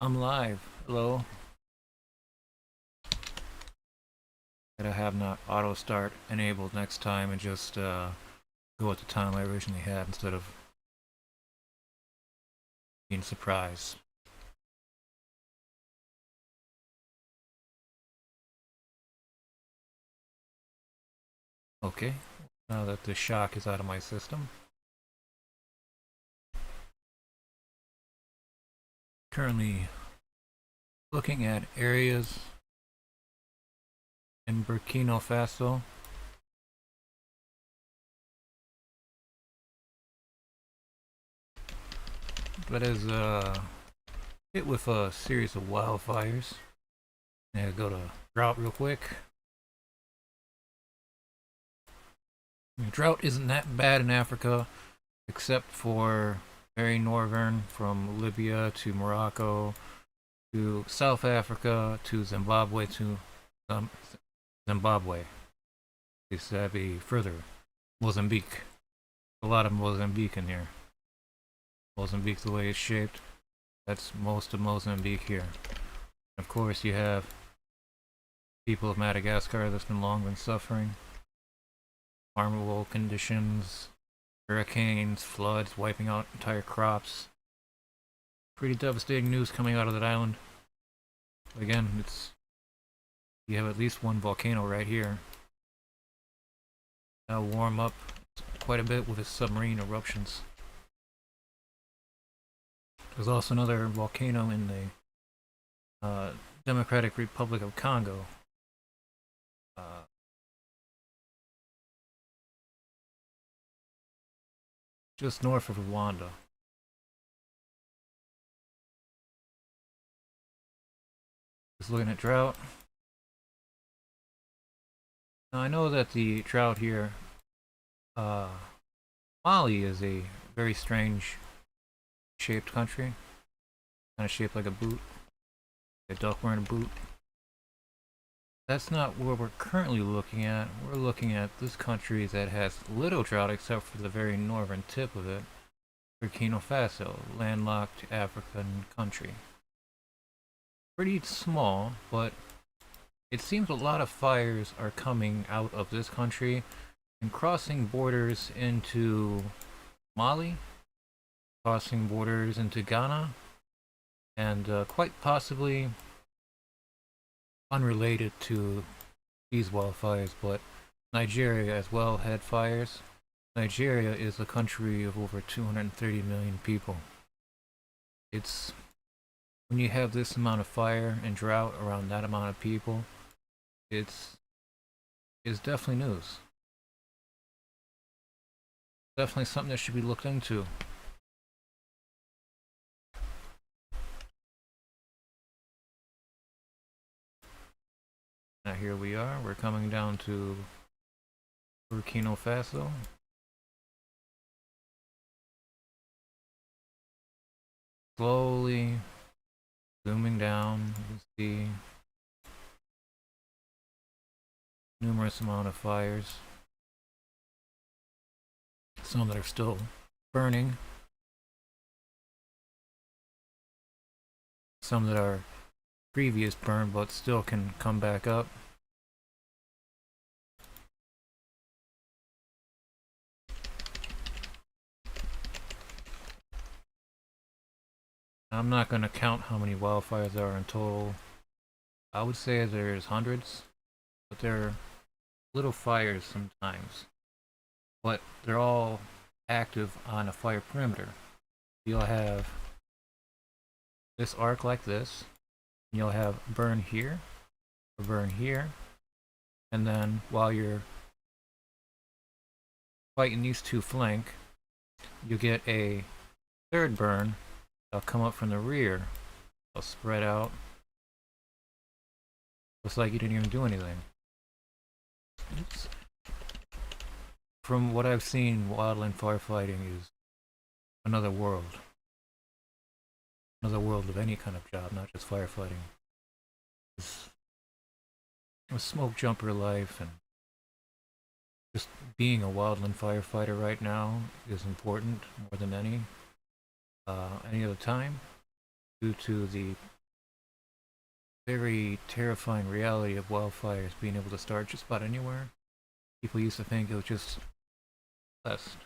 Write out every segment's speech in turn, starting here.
I'm live. Hello. Gotta have not auto start enabled next time and just go with the time I originally had instead of being surprised. Okay. Now that the shock is out of my system. Currently looking at areas in Burkina Faso. That is hit with a series of wildfires. Yeah, go to drought real quick. Drought isn't that bad in Africa, except for very northern, from Libya to Morocco to South Africa to Zimbabwe to Zimbabwe. It's have a further Mozambique. A lot of Mozambique in here. Mozambique, the way it's shaped, that's most of Mozambique here. Of course, you have people of Madagascar that's long been suffering. Harmful conditions, hurricanes, floods, wiping out entire crops. Pretty devastating news coming out of that island. Again, you have at least one volcano right here. That'll warm up quite a bit with its submarine eruptions. There's also another volcano in the Democratic Republic of Congo. Just north of Rwanda. Just looking at drought. Now I know that the drought here, Mali is a very strange shaped country. Kind of shaped like a boot. A duck wearing a boot. That's not what we're currently looking at. We're looking at this country that has little drought except for the very northern tip of it. Burkina Faso, landlocked African country. Pretty small, but it seems a lot of fires are coming out of this country and crossing borders into Mali, crossing borders into Ghana, and quite possibly unrelated to these wildfires, but Nigeria as well had fires. Nigeria is a country of over 230 million people. It's when you have this amount of fire and drought around that amount of people, it's definitely news. Definitely something that should be looked into. Now here we are. We're coming down to Burkina Faso. Slowly zooming down, you see numerous amount of fires. Some that are still burning. Some that are previous burn but still can come back up. I'm not going to count how many wildfires there are in total. I would say there's hundreds, but they're little fires sometimes. But they're all active on a fire perimeter. You'll have this arc like this. You'll have burn here, or burn here, and then while you're fighting these two flank, you get a third burn. They'll come up from the rear. They'll spread out. Looks like you didn't even do anything. Oops. From what I've seen, wildland firefighting is another world. Another world of any kind of job, not just firefighting. It's a smoke jumper life, and just being a wildland firefighter right now is important more than any other time. due to the very terrifying reality of wildfires being able to start just about anywhere. People used to think it was just west.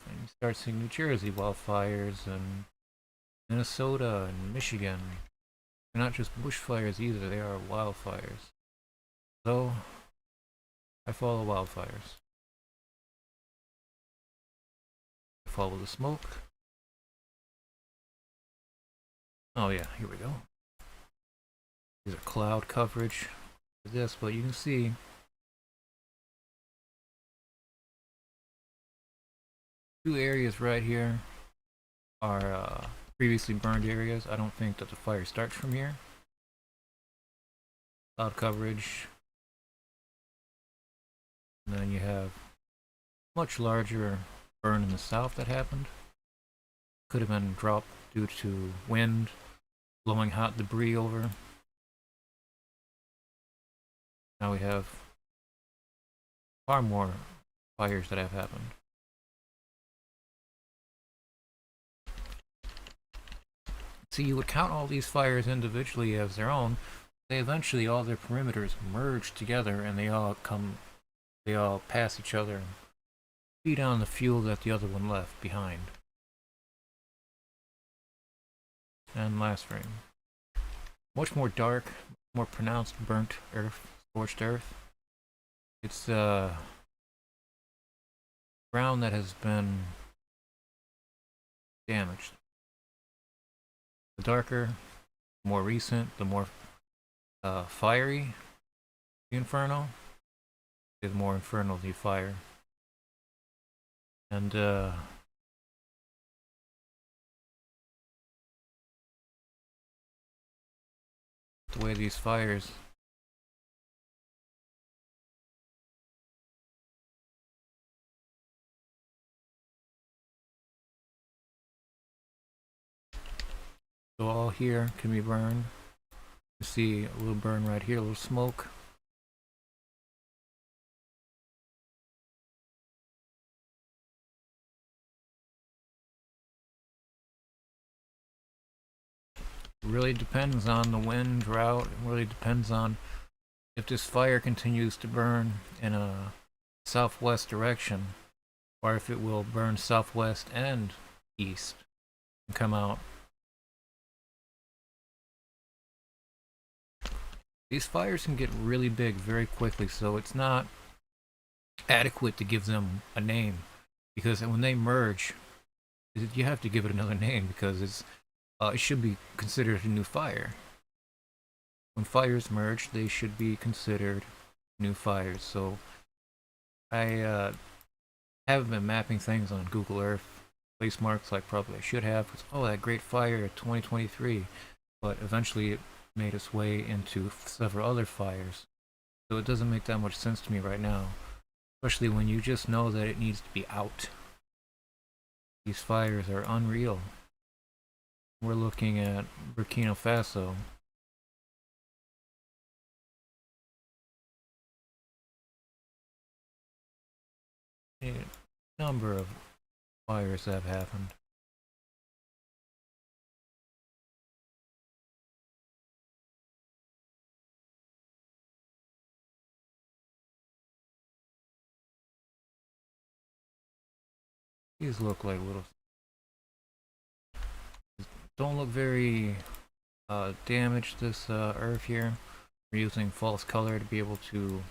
And you start seeing New Jersey wildfires and Minnesota and Michigan. They're not just bushfires either, they are wildfires. So, I follow wildfires. I follow the smoke. Oh yeah, here we go. These are cloud coverage for this, but you can see two areas right here are previously burned areas. I don't think that the fire starts from here. Cloud coverage. And then you have much larger burn in the south that happened. Could have been dropped due to wind blowing hot debris over. Now we have far more fires that have happened. See, you would count all these fires individually as their own. They eventually, all their perimeters merge together and they all pass each other and feed on the fuel that the other one left behind. And last frame. Much more dark, more pronounced burnt earth, scorched earth. It's ground that has been damaged. The darker, more recent, the more fiery the inferno is, more infernal the fire. And the way these fires so all here can be burned. You see a little burn right here, a little smoke. It really depends on the wind, drought. It really depends on if this fire continues to burn in a southwest direction, or if it will burn southwest and east and come out. These fires can get really big very quickly, so it's not adequate to give them a name, because when they merge, you have to give it another name because it should be considered a new fire. When fires merge, they should be considered new fires. So I haven't been mapping things on Google Earth place marks like probably I should have. Oh, that great fire 2023, but eventually it made its way into several other fires. So it doesn't make that much sense to me right now, especially when you just know that it needs to be out. These fires are unreal. We're looking at Burkina Faso. A number of fires have happened. These look like little... Don't look very damaged, this earth here. We're using false color to be able to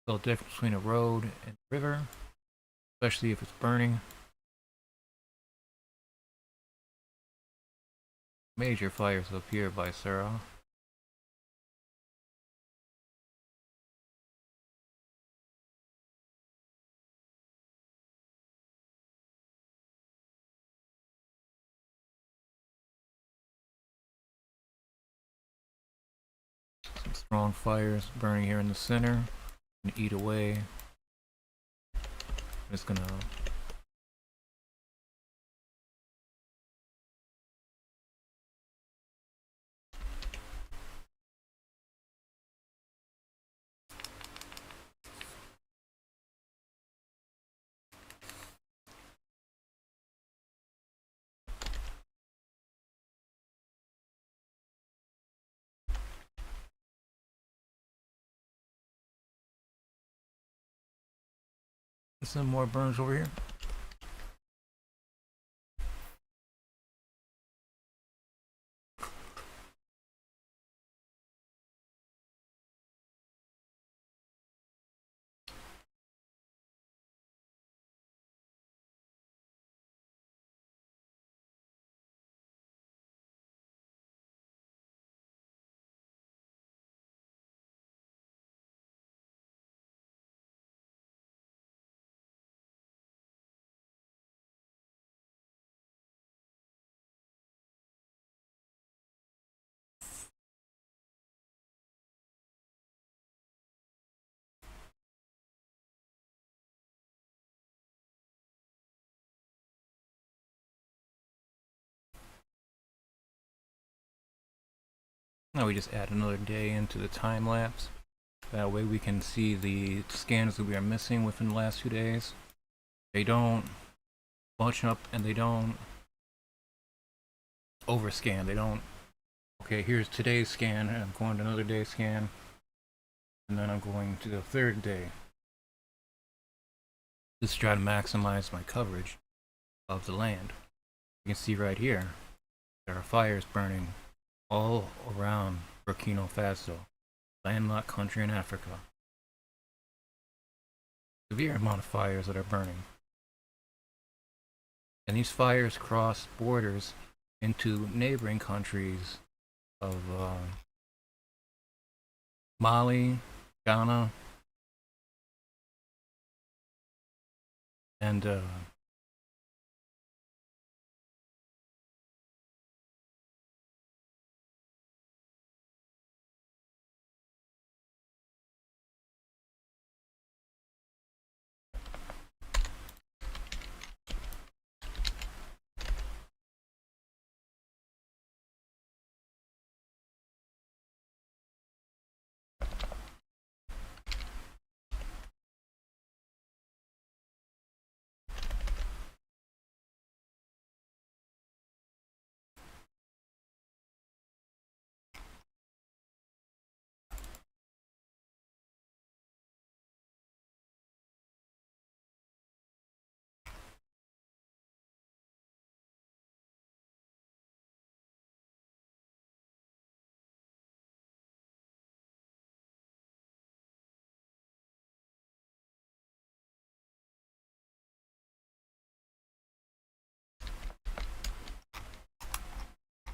tell the difference between a road and a river, especially if it's burning. Major fires up here by Sarah. Some strong fires burning here in the center and eat away. I'm just gonna Some more burns over here. Now we just add another day into the time lapse. That way we can see the scans that we are missing within the last 2 days. They don't bunch up and they don't overscan. They don't, okay, here's today's scan, and I'm going to another day's scan, and then I'm going to the third day. Just try to maximize my coverage of the land. You can see right here, there are fires burning all around Burkina Faso, landlocked country in Africa. Severe amount of fires that are burning. And these fires cross borders into neighboring countries of Mali, Ghana, and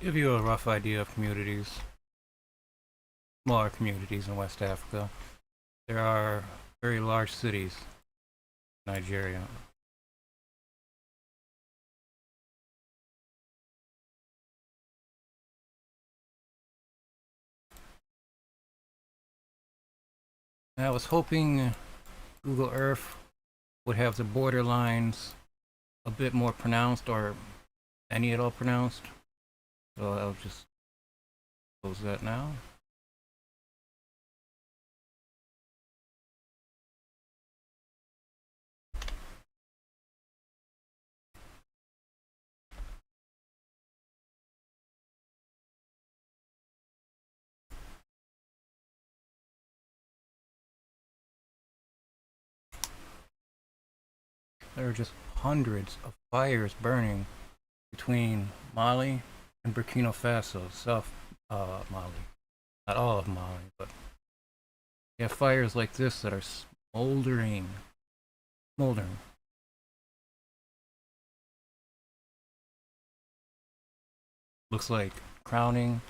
give you a rough idea of communities, smaller communities in West Africa. There are very large cities in Nigeria. I was hoping Google Earth would have the border lines a bit more pronounced, or any at all pronounced. So I'll just close that now. There are just hundreds of fires burning between Mali and Burkina Faso, South Mali. Not all of Mali, but you have fires like this that are smoldering. Smoldering. Looks like crowning.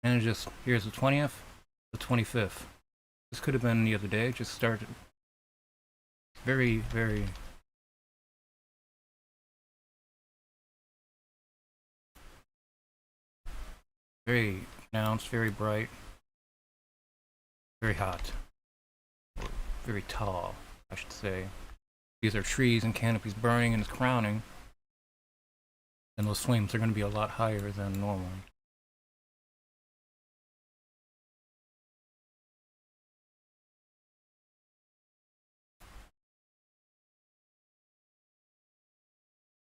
And it just, here's the 20th, the 25th. This could have been the other day, it just started. Very, very very pronounced, very bright, very hot, or very tall, I should say. These are trees and canopies burning and it's crowning, and those flames are going to be a lot higher than normal.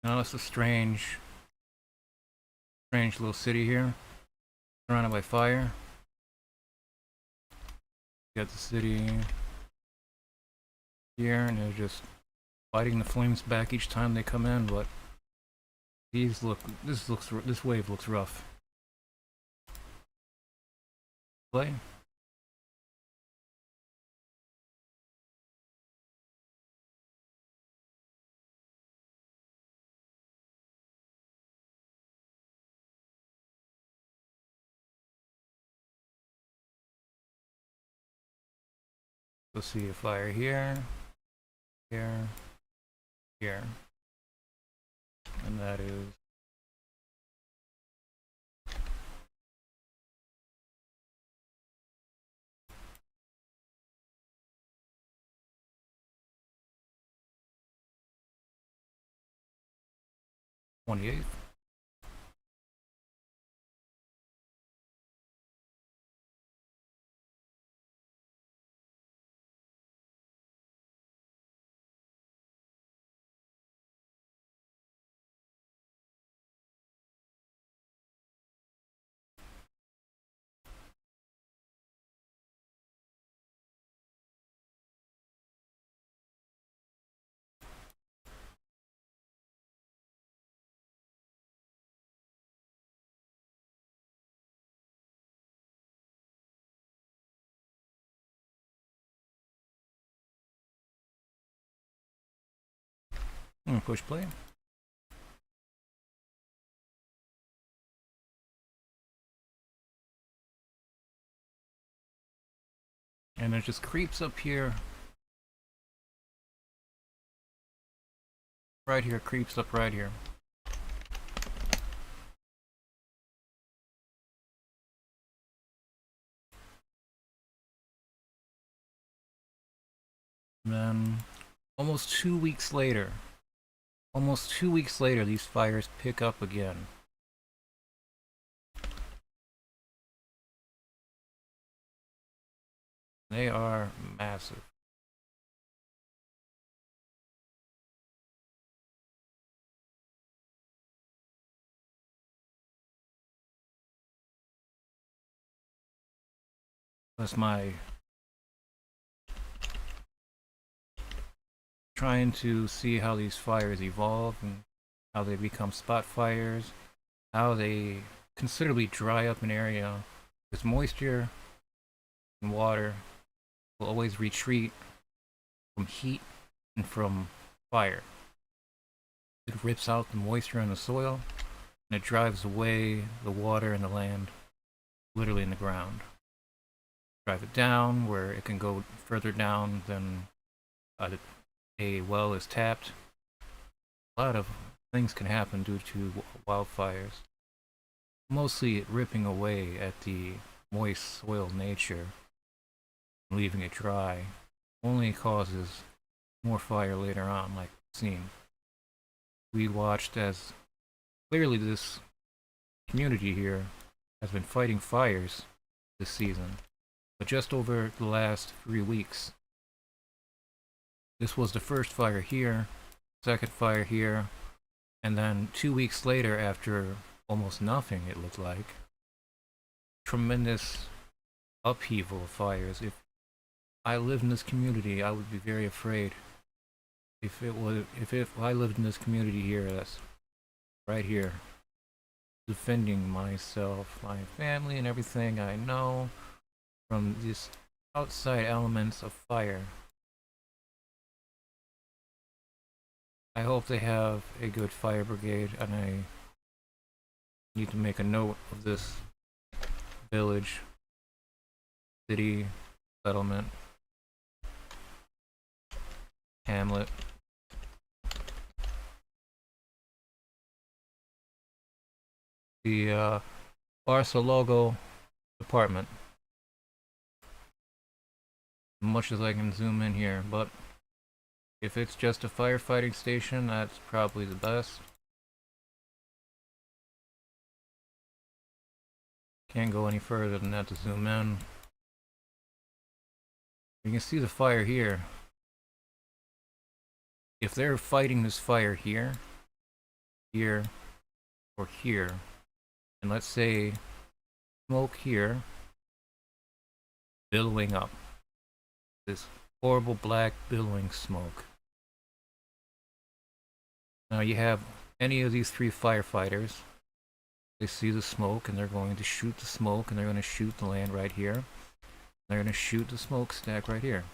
Now it's a strange little city here, surrounded by fire. You got the city here, and there's just fighting the flames back each time they come in, but this wave looks rough. Play. Let's see a fire here, here, here, and that is 28th. I'm gonna push play. And it just creeps up here. Right here, creeps up right here. And then almost 2 weeks later, these fires pick up again. They are massive. That's my trying to see how these fires evolve and how they become spot fires, how they considerably dry up an area. Because moisture and water will always retreat from heat and from fire. It rips out the moisture in the soil and it drives away the water and the land, literally in the ground. Drive it down where it can go further down than a well is tapped. A lot of things can happen due to wildfires. Mostly it ripping away at the moist soil nature, leaving it dry, only causes more fire later on, like we've seen. We watched as clearly this community here has been fighting fires this season, but just over the last 3 weeks. This was the first fire here, second fire here, and then 2 weeks later, after almost nothing, it looked like, tremendous upheaval of fires. If I lived in this community, I would be very afraid. If I lived in this community here, that's right here, defending myself, my family, and everything I know from these outside elements of fire. I hope they have a good fire brigade, and I need to make a note of this village, city, settlement, hamlet. The Barca logo department. Much as I can zoom in here, but if it's just a firefighting station, that's probably the best. Can't go any further than that to zoom in. You can see the fire here. If they're fighting this fire here, here, or here, and let's say smoke here, billowing up. This horrible black billowing smoke. Now you have any of these three firefighters. They see the smoke and they're going to shoot the smoke, and they're going to shoot the land right here. They're going to shoot the smokestack right here.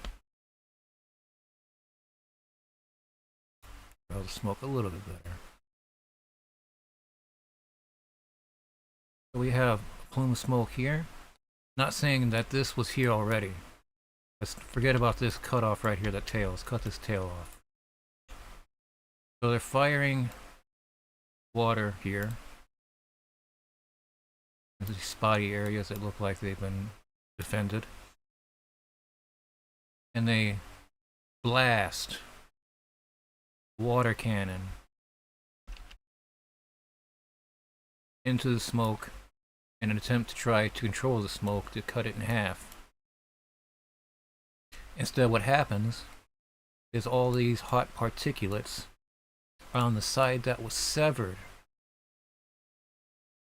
Draw the smoke a little bit better. So we have a plume of smoke here. Not saying that this was here already. Let's forget about this cutoff right here, that tail. Let's cut this tail off. So they're firing water here. There's these spotty areas that look like they've been defended. And they blast water cannon into the smoke in an attempt to try to control the smoke, to cut it in half. Instead, what happens is all these hot particulates are on the side that was severed.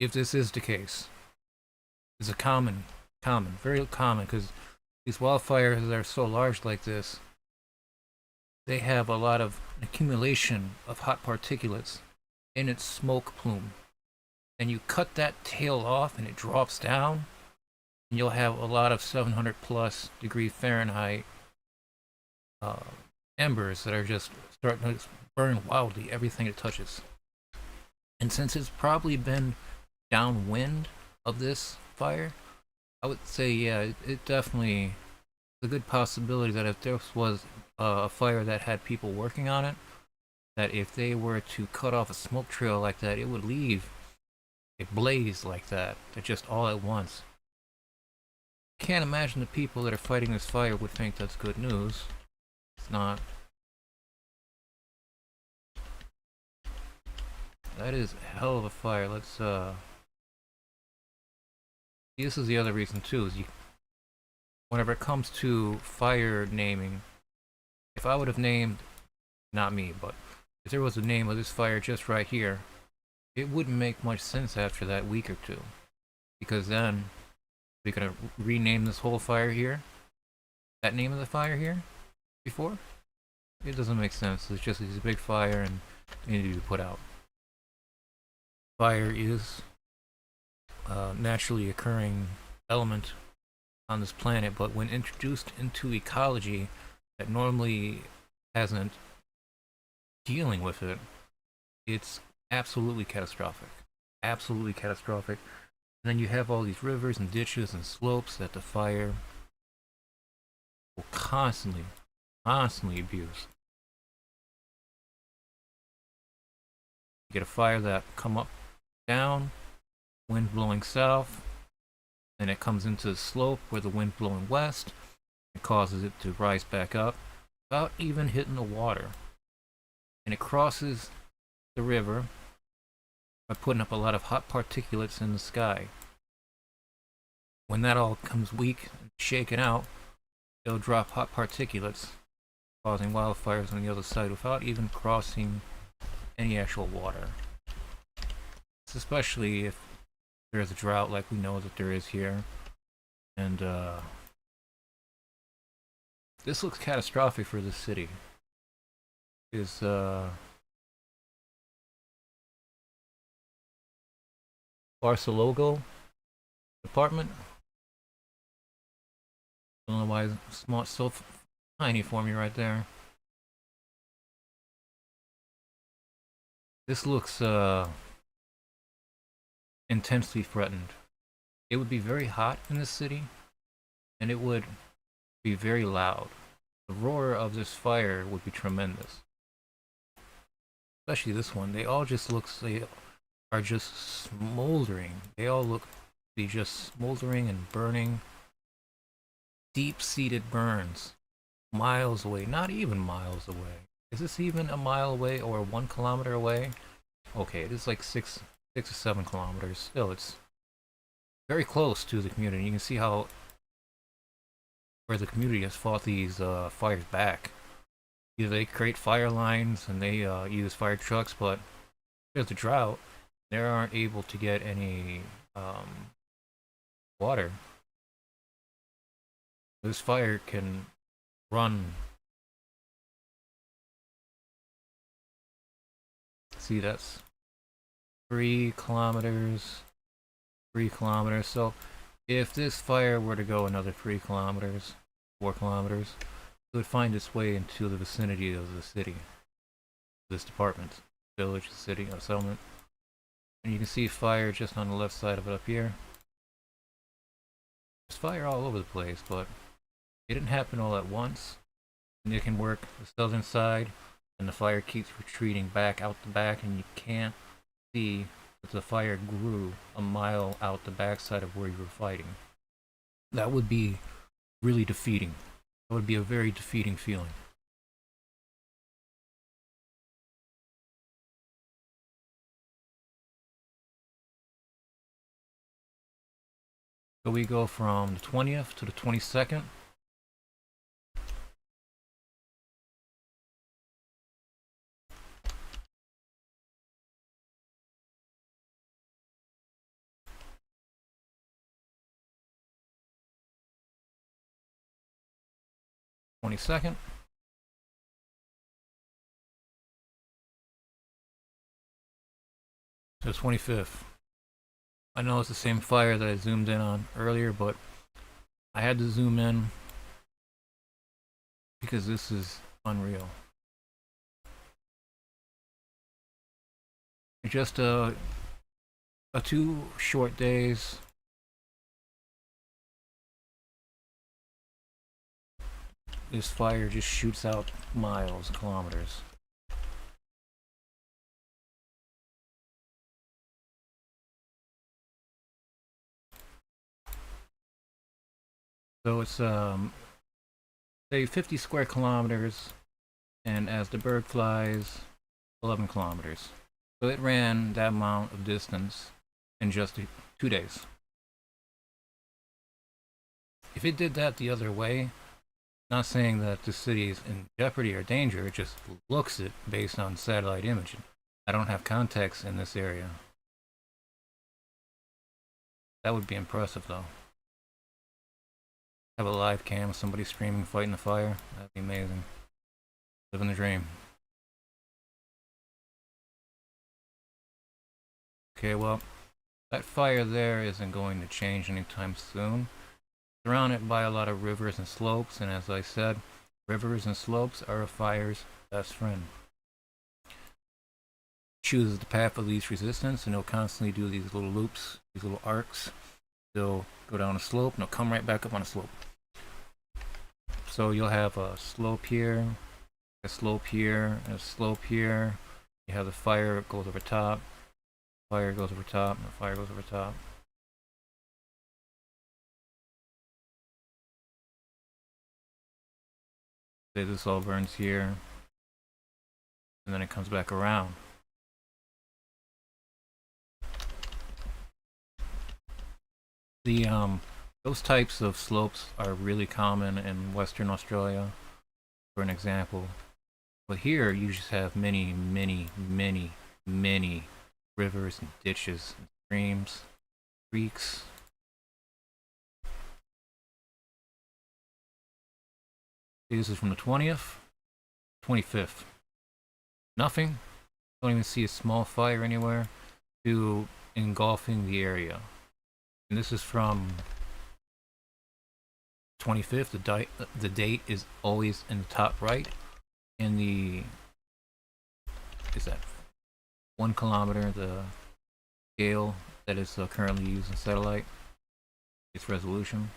If this is the case, it's a very common, because these wildfires that are so large like this, they have a lot of accumulation of hot particulates in its smoke plume. And you cut that tail off and it drops down, and you'll have a lot of 700 plus degree Fahrenheit embers that are just starting to burn wildly everything it touches. And since it's probably been downwind of this fire, I would say, yeah, it definitely is a good possibility that if there was a fire that had people working on it, that if they were to cut off a smoke trail like that, it would leave a blaze like that just all at once. Can't imagine the people that are fighting this fire would think that's good news. It's not. That is a hell of a fire. Let's this is the other reason too, is whenever it comes to fire naming, if I would have named, not me, but if there was a name of this fire just right here, it wouldn't make much sense after that week or two, because then we're gonna rename this whole fire here, that name of the fire here before. It doesn't make sense. It's just a big fire and it needed to be put out. Fire is a naturally occurring element on this planet, but when introduced into ecology that normally hasn't dealing with it, it's absolutely catastrophic. Absolutely catastrophic. And then you have all these rivers and ditches and slopes that the fire will constantly abuse. You get a fire that come up, down, wind blowing south, then it comes into the slope where the wind blowing west, it causes it to rise back up without even hitting the water. And it crosses the river by putting up a lot of hot particulates in the sky. When that all comes weak and shaken out, it'll drop hot particulates, causing wildfires on the other side without even crossing any actual water. It's especially if there's a drought like we know that there is here. And this looks catastrophic for this city. Is Barcelogo department. I don't know why it's small, so tiny for me right there. This looks intensely threatened. It would be very hot in this city, and it would be very loud. The roar of this fire would be tremendous. Especially this one. They all just they are just smoldering. They all look to be just smoldering and burning. Deep-seated burns. Miles away. Not even miles away. Is this even a mile away or 1 kilometer away? Okay, it is like 6 or 7 kilometers. Still, it's very close to the community. You can see how where the community has fought these fires back. Either they create fire lines and they use fire trucks, but there's a drought. They aren't able to get any water. This fire can run see that's 3 kilometers, 3 kilometers. So if this fire were to go another 3 kilometers, 4 kilometers, it would find its way into the vicinity of the city, this department, village, city, or settlement. And you can see fire just on the left side of it up here. There's fire all over the place, but it didn't happen all at once. And it can work the southern side, and the fire keeps retreating back out the back, and you can't see that the fire grew a mile out the backside of where you were fighting. That would be really defeating. That would be a very defeating feeling. So we go from the 20th to the 22nd. To the 25th. I know it's the same fire that I zoomed in on earlier, but I had to zoom in because this is unreal. Just 2 short days. This fire just shoots out miles, kilometers. So it's say 50 square kilometers, and as the bird flies, 11 kilometers. So it ran that amount of distance in just 2 days. If it did that the other way, not saying that the city is in jeopardy or danger, it just looks it based on satellite imaging. I don't have context in this area. That would be impressive though. Have a live cam, somebody screaming, fighting the fire. That'd be amazing. Living the dream. Okay, well, that fire there isn't going to change anytime soon. Surrounded by a lot of rivers and slopes, and as I said, rivers and slopes are a fire's best friend. Chooses the path of least resistance, and it'll constantly do these little loops, these little arcs. They'll go down a slope, and they'll come right back up on a slope. So you'll have a slope here, a slope here, and a slope here. You have the fire goes over top, fire goes over top, and the fire goes over top. Say this all burns here, and then it comes back around. Those types of slopes are really common in Western Australia, for an example. But here you just have many, many, many, many rivers and ditches and streams, creeks. This is from the 20th, 25th. Nothing. Don't even see a small fire anywhere, to engulfing the area. And this is from 25th. The date is always in the top right. And the is that 1 kilometer, the scale that is currently used in satellite, its resolution.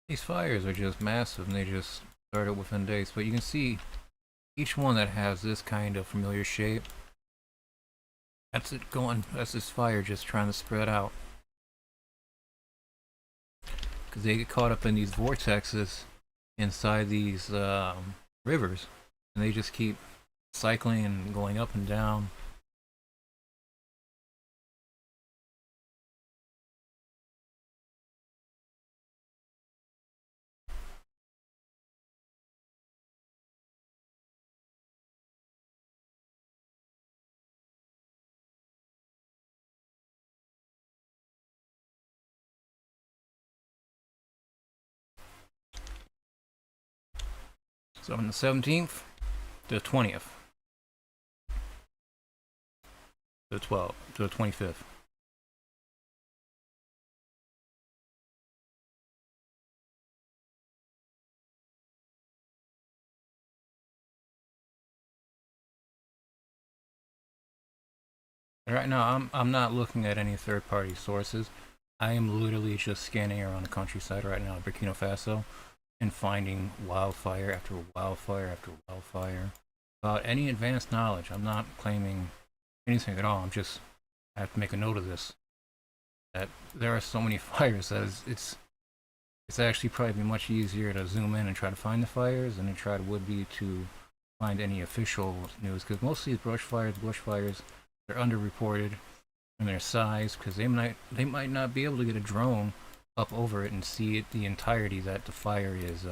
These fires are just massive, and they just started within days. But you can see each one that has this kind of familiar shape. That's it going. That's this fire just trying to spread out. Because they get caught up in these vortexes inside these rivers, and they just keep cycling and going up and down. So on the 17th, the 20th, the 12th, the 25th. Right now, I'm not looking at any third-party sources. I am literally just scanning around the countryside right now, Burkina Faso, and finding wildfire after wildfire after wildfire. Without any advanced knowledge, I'm not claiming anything at all. I have to make a note of this. That there are so many fires that it's actually probably much easier to zoom in and try to find the fires than it would be to find any official news. Because most of these bushfires, they're underreported in their size because they might not be able to get a drone up over it and see it the entirety that the fire is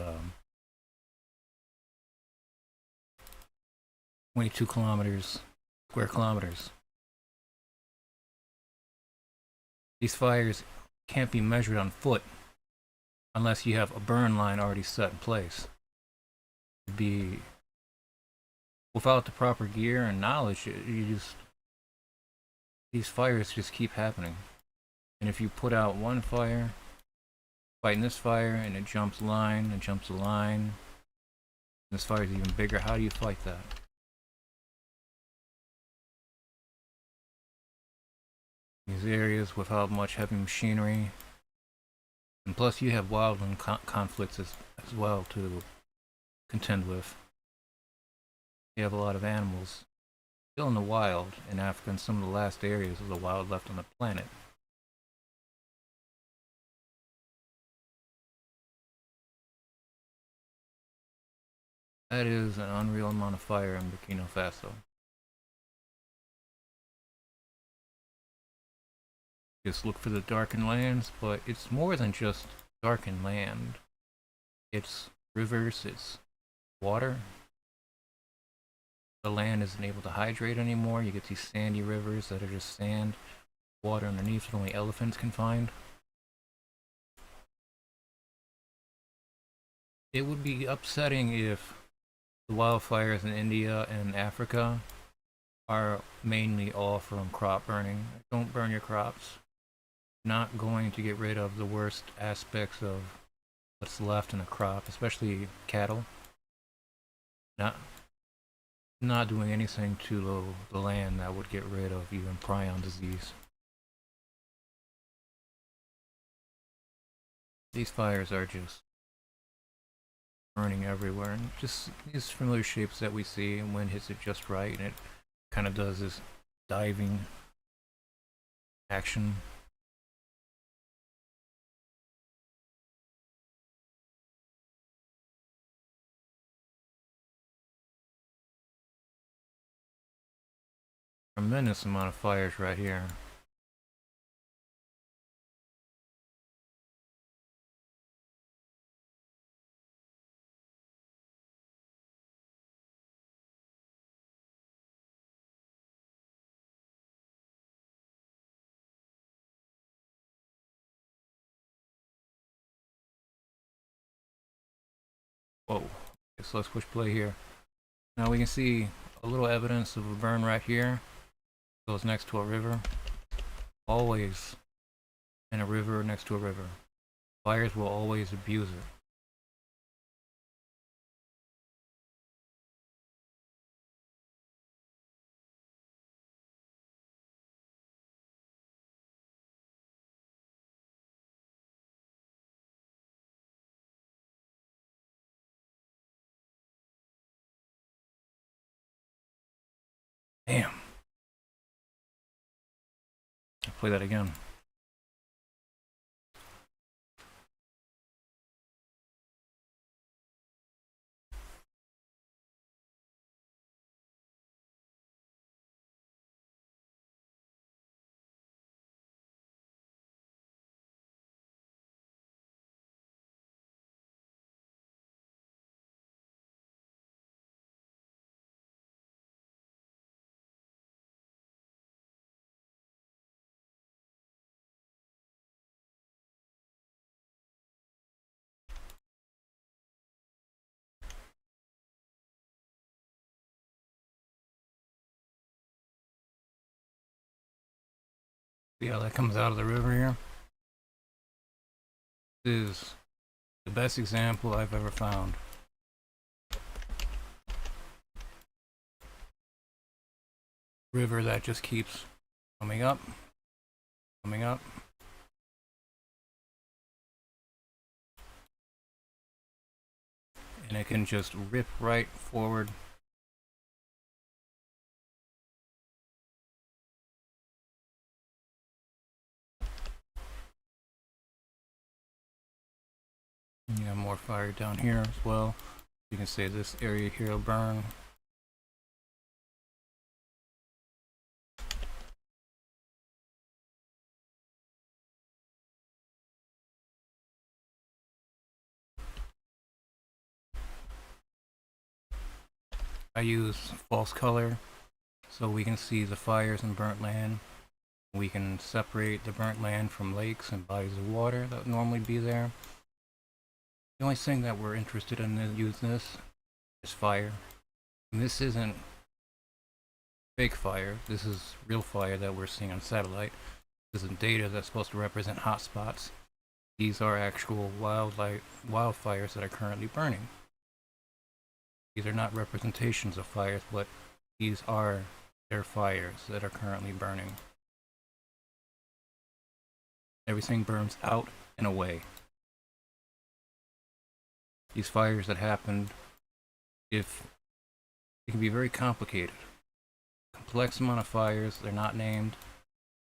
22 square kilometers. These fires can't be measured on foot unless you have a burn line already set in place. It'd be without the proper gear and knowledge, these fires just keep happening. And if you put out one fire, fighting this fire, and it jumps line, and jumps a line, this fire is even bigger, how do you fight that? These areas without much heavy machinery, and plus you have wildland conflicts as well to contend with. You have a lot of animals still in the wild in Africa, and some of the last areas of the wild left on the planet. That is an unreal amount of fire in Burkina Faso. Just look for the darkened lands, but it's more than just darkened land. It's rivers, it's water. The land isn't able to hydrate anymore. You get these sandy rivers that are just sand, water underneath that only elephants can find. It would be upsetting if the wildfires in India and Africa are mainly all from crop burning. Don't burn your crops. Not going to get rid of the worst aspects of what's left in a crop, especially cattle. Not not doing anything to the land that would get rid of even prion disease. These fires are just burning everywhere, and just these familiar shapes that we see, and wind hits it just right, and it kind of does this diving action. Tremendous amount of fires right here. Whoa. Okay, so let's push play here. Now we can see a little evidence of a burn right here. It goes next to a river. Always in a river next to a river. Fires will always abuse it. Damn. I'll play that again. See how that comes out of the river here? This is the best example I've ever found. River that just keeps coming up, coming up. And it can just rip right forward. You have more fire down here as well. You can see this area here will burn. I use false color so we can see the fires and burnt land. We can separate the burnt land from lakes and bodies of water that would normally be there. The only thing that we're interested in using this is fire. And this isn't fake fire. This is real fire that we're seeing on satellite. This is data that's supposed to represent hotspots. These are actual wildfires that are currently burning. These are not representations of fires, but these are their fires that are currently burning. Everything burns out and away. These fires that happened, it can be very complicated. Complex amount of fires, they're not named,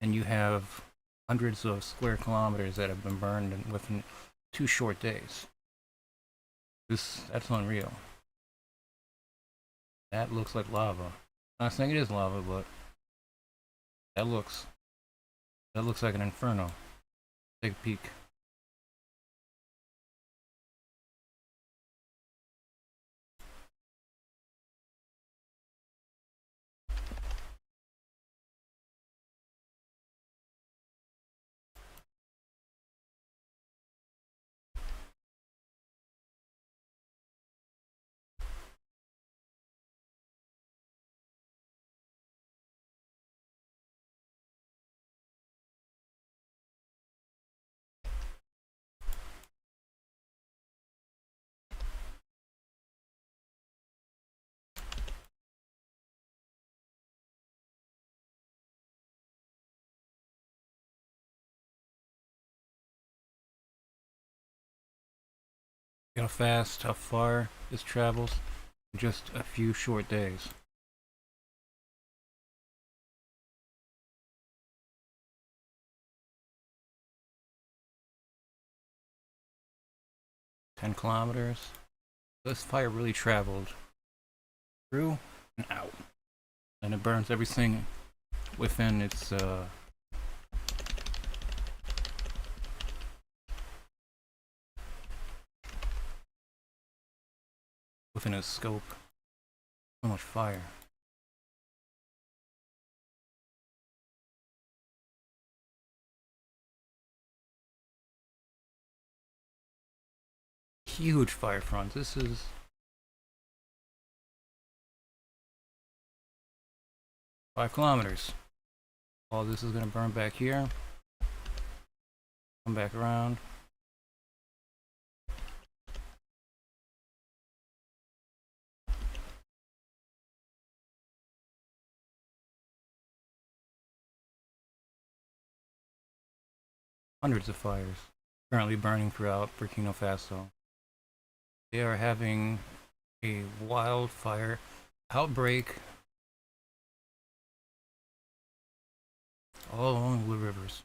and you have hundreds of square kilometers that have been burned within 2 short days. That's unreal. That looks like lava. I'm not saying it is lava, but that looks like an inferno. Take a peek. Look how fast, how far this travels in just a few short days. "10 kilometers. This fire really traveled through and out. And it burns everything within its scope. So much fire. Huge fire fronts. This is 5 kilometers. All this is going to burn back here. Come back around. Hundreds of fires currently burning throughout Burkina Faso. They are having a wildfire outbreak all along the rivers.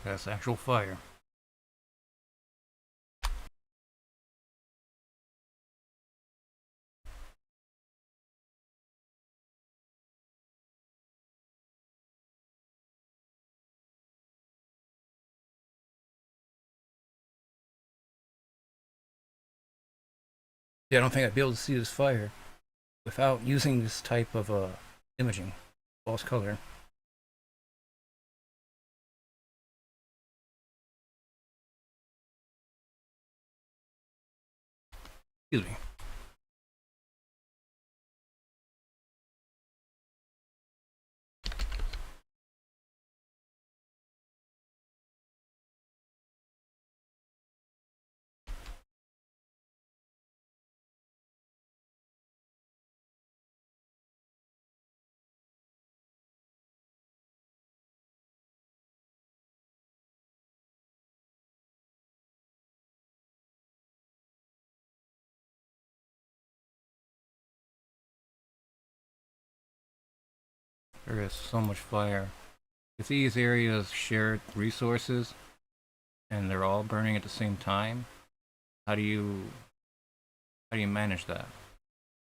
That's actual fire. Yeah, I don't think I'd be able to see this fire without using this type of imaging, false color. Excuse me. There is so much fire. If these areas share resources and they're all burning at the same time, how do you manage that?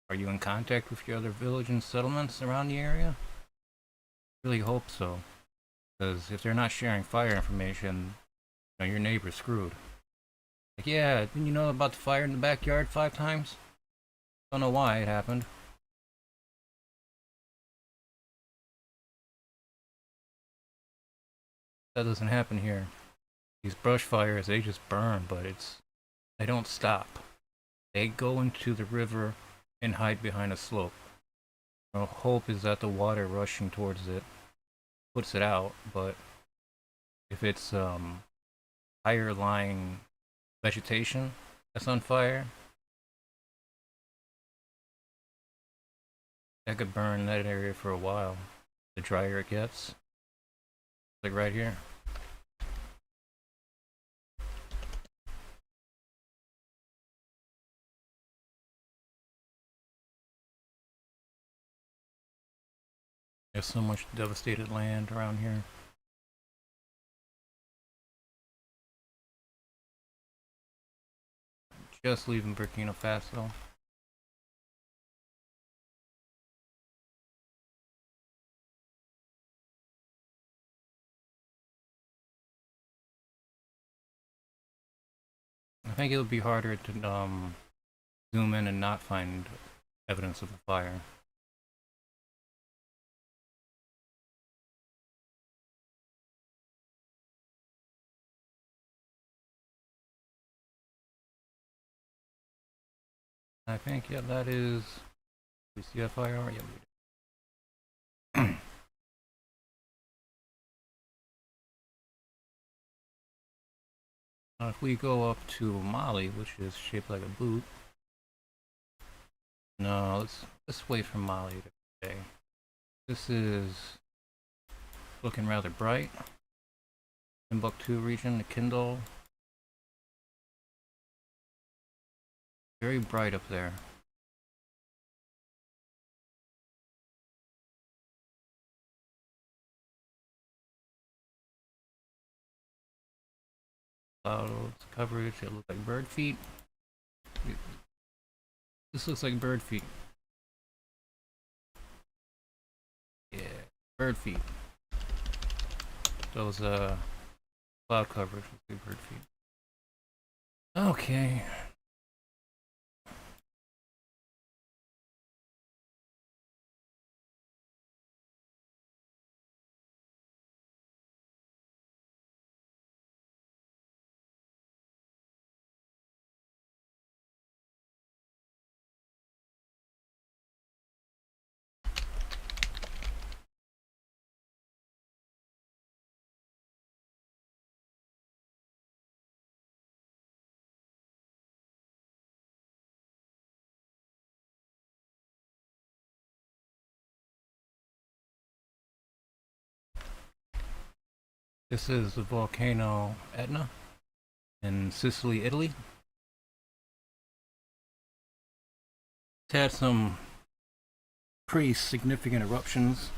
Are you in contact with your other village and settlements around the area? Really hope so, because if they're not sharing fire information, you know, your neighbor's screwed. Like, yeah, didn't you know about the fire in the backyard 5 times? Don't know why it happened. That doesn't happen here. These brush fires, they just burn, but they don't stop. They go into the river and hide behind a slope. The hope is that the water rushing towards it puts it out, but if it's higher lying vegetation that's on fire, that could burn that area for a while. The drier it gets, like right here. There's so much devastated land around here. Just leaving Burkina Faso. I think it would be harder to zoom in and not find evidence of the fire. I think, yeah, that is. We see a fire? Yeah, we do. Now, if we go up to Mali, which is shaped like a boot. No, let's wait for Mali today. This is looking rather bright. Timbuktu region, the Kindle. Very bright up there. Clouds, coverage, it looks like bird feet. This looks like bird feet. Yeah, bird feet. Those cloud coverage looks like bird feet. Okay. This is the volcano Etna in Sicily, Italy. It's had some pretty significant eruptions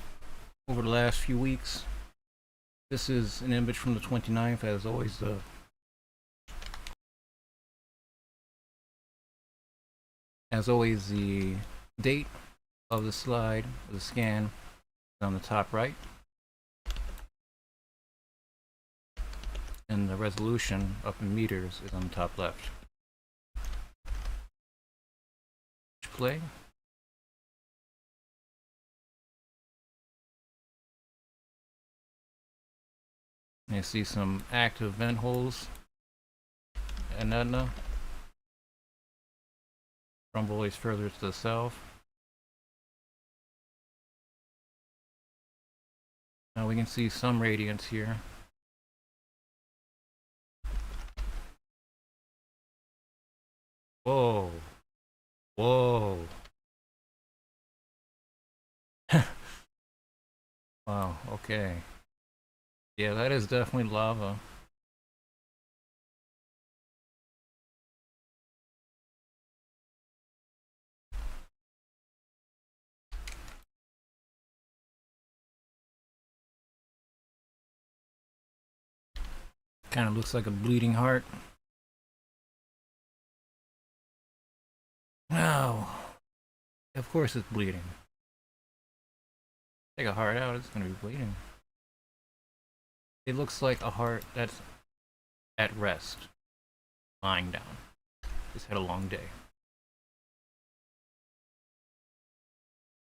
over the last few weeks. This is an image from the 29th, as always the date of the slide, the scan, is on the top right, and the resolution up in meters is on the top left. Play. You see some active vent holes in Etna. Stromboli's further to the south. Now we can see some radiance here. Whoa. Whoa. Wow, okay. Yeah, that is definitely lava. Kind of looks like a bleeding heart. No. Of course it's bleeding. Take a heart out, it's gonna be bleeding. It looks like a heart that's at rest, lying down. Just had a long day.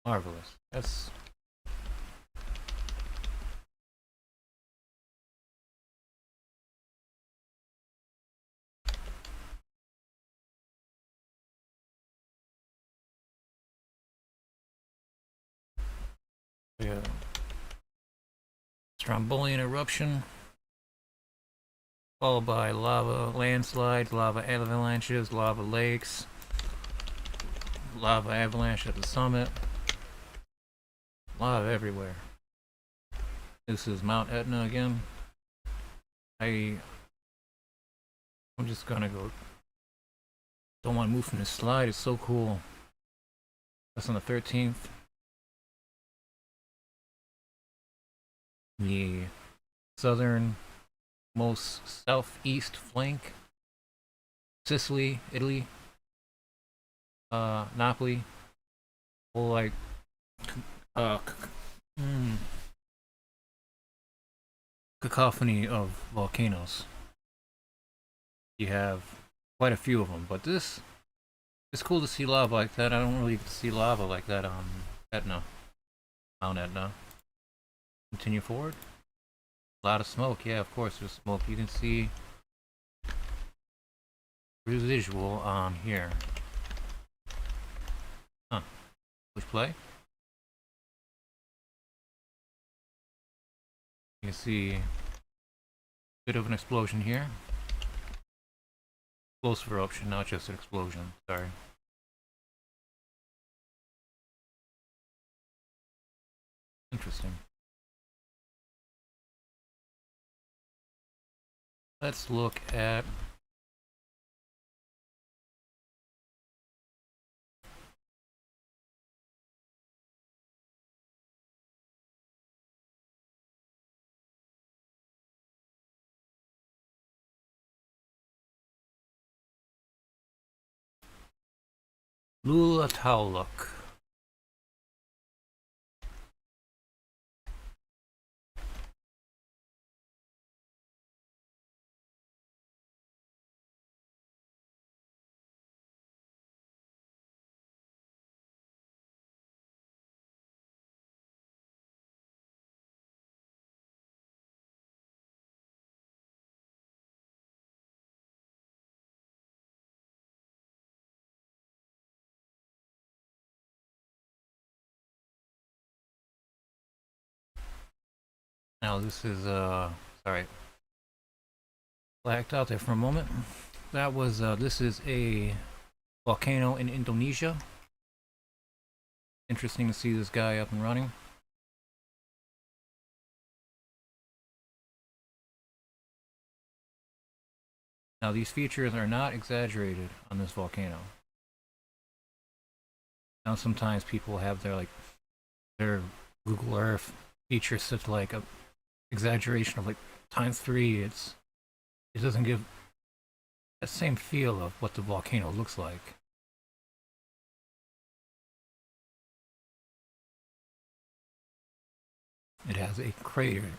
Marvelous. That's... yeah. Strombolian eruption, followed by lava landslides, lava avalanches, lava lakes, lava avalanche at the summit. Lava everywhere. This is Mount Etna again. I'm just gonna go. Don't want to move from this slide. It's so cool. That's on the 13th. The southernmost southeast flank. Sicily, Italy. Napoli. Whole like cacophony of volcanoes. You have quite a few of them, but it's cool to see lava like that. I don't really see lava like that on Etna, Mount Etna. Continue forward. A lot of smoke, yeah, of course there's smoke. You can see residual on here. Huh. Push play. You can see a bit of an explosion here. Explosive eruption, not just an explosion. Sorry. Interesting. Let's look at Lula Tauluk. Now this is sorry, blacked out there for a moment. That was this is a volcano in Indonesia. Interesting to see this guy up and running. Now these features are not exaggerated on this volcano. Now sometimes people have their Google Earth features set to like a exaggeration of like ×3. It doesn't give that same feel of what the volcano looks like. It has a crater,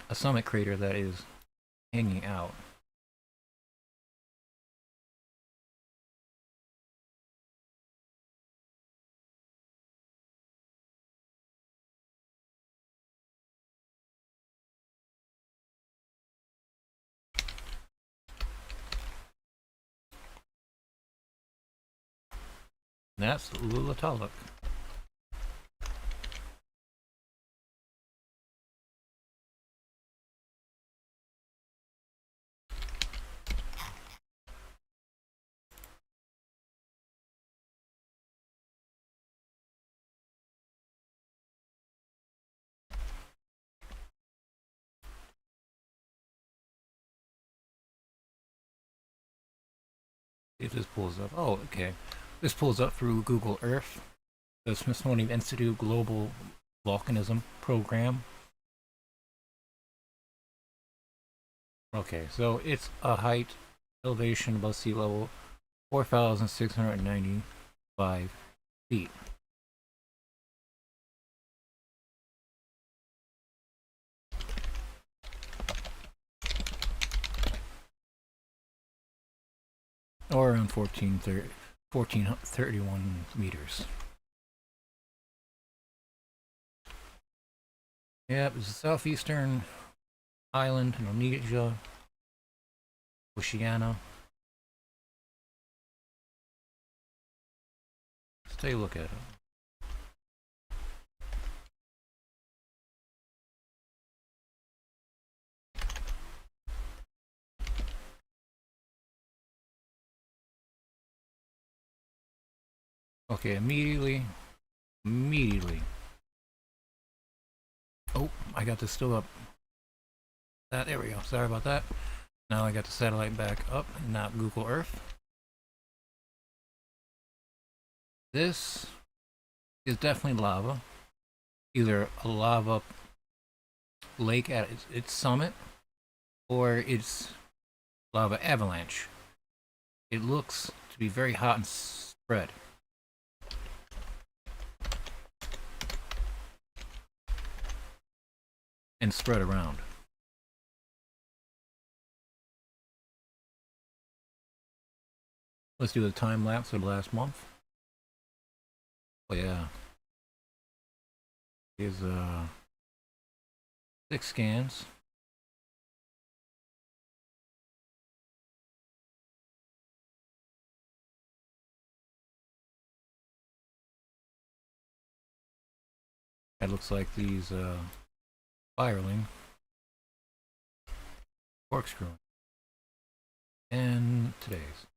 a summit crater that is hanging out. That's Lulataluk. See if this pulls up. Oh, okay. This pulls up through Google Earth, the Smithsonian Institute Global Volcanism Program. Okay, so it's a height elevation above sea level 4,695 feet. Or around 1431 meters. Yep, it's a southeastern island, Indonesia, Oceania. Let's take a look at it. Okay, immediately. Oh, I got this still up. There we go. Sorry about that. Now I got the satellite back up, not Google Earth. This is definitely lava. Either a lava lake at its summit, or it's lava avalanche. It looks to be very hot and spread. And spread around. Let's do the time lapse of the last month. Oh yeah. Here's 6 scans. It looks like these spiraling, corkscrewing. And today's.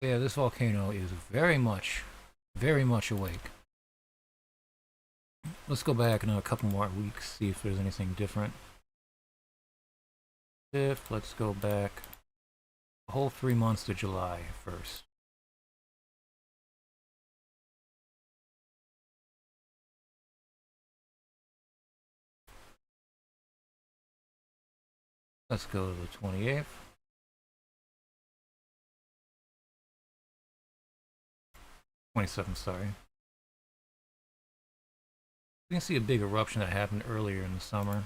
Yeah, this volcano is very much awake. Let's go back in a couple more weeks, see if there's anything different. Let's go back a whole 3 months to July 1st. Let's go to the 28th. 27th, sorry. You can see a big eruption that happened earlier in the summer.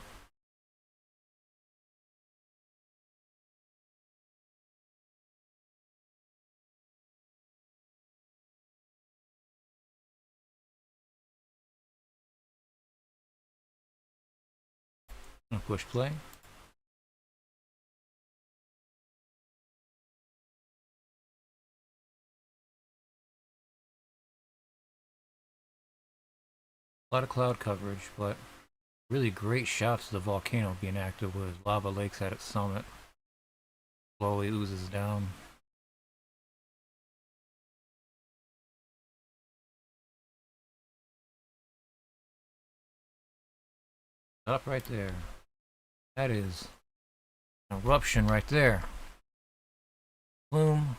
I'm gonna push play. A lot of cloud coverage, but really great shots of the volcano being active with lava lakes at its summit. Slowly oozes down. Up right there. That is an eruption right there. Plume.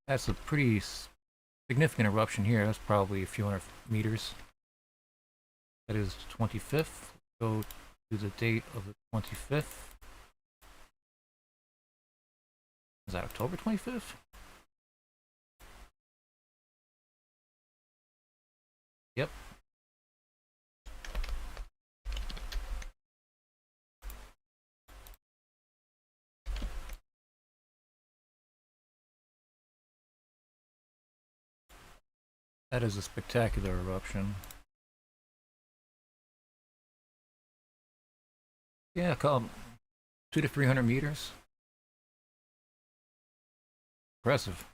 That's a pretty significant eruption here. That's probably a few hundred meters. That is 25th. Go to the date of the 25th. Is that October 25th? Yep. That is a spectacular eruption. Yeah, 200 to 300 meters. Impressive.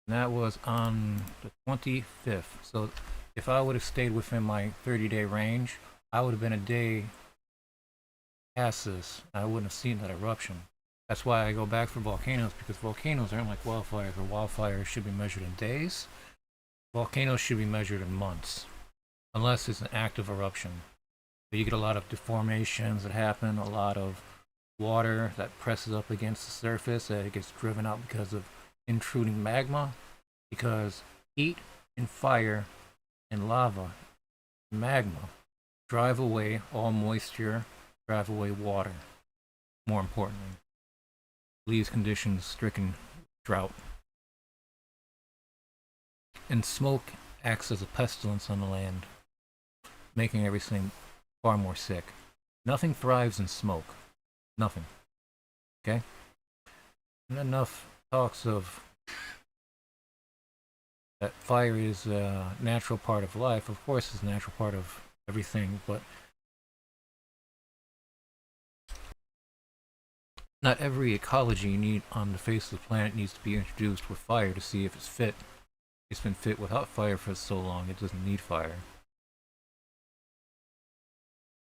And that was on the 25th. So if I would have stayed within my 30-day range, I would have been a day past this. I wouldn't have seen that eruption. That's why I go back for volcanoes, because volcanoes aren't like wildfires, where wildfires should be measured in days. Volcanoes should be measured in months, unless it's an active eruption. So you get a lot of deformations that happen, a lot of water that presses up against the surface, that it gets driven out because of intruding magma, because heat and fire and lava, magma, drive away all moisture, drive away water, more importantly. Leaves conditions stricken drought. And smoke acts as a pestilence on the land, making everything far more sick. Nothing thrives in smoke. Nothing. Okay? And enough talks of that fire is a natural part of life. Of course, it's a natural part of everything, but not every ecology need on the face of the planet needs to be introduced with fire to see if it's fit. It's been fit without fire for so long, it doesn't need fire.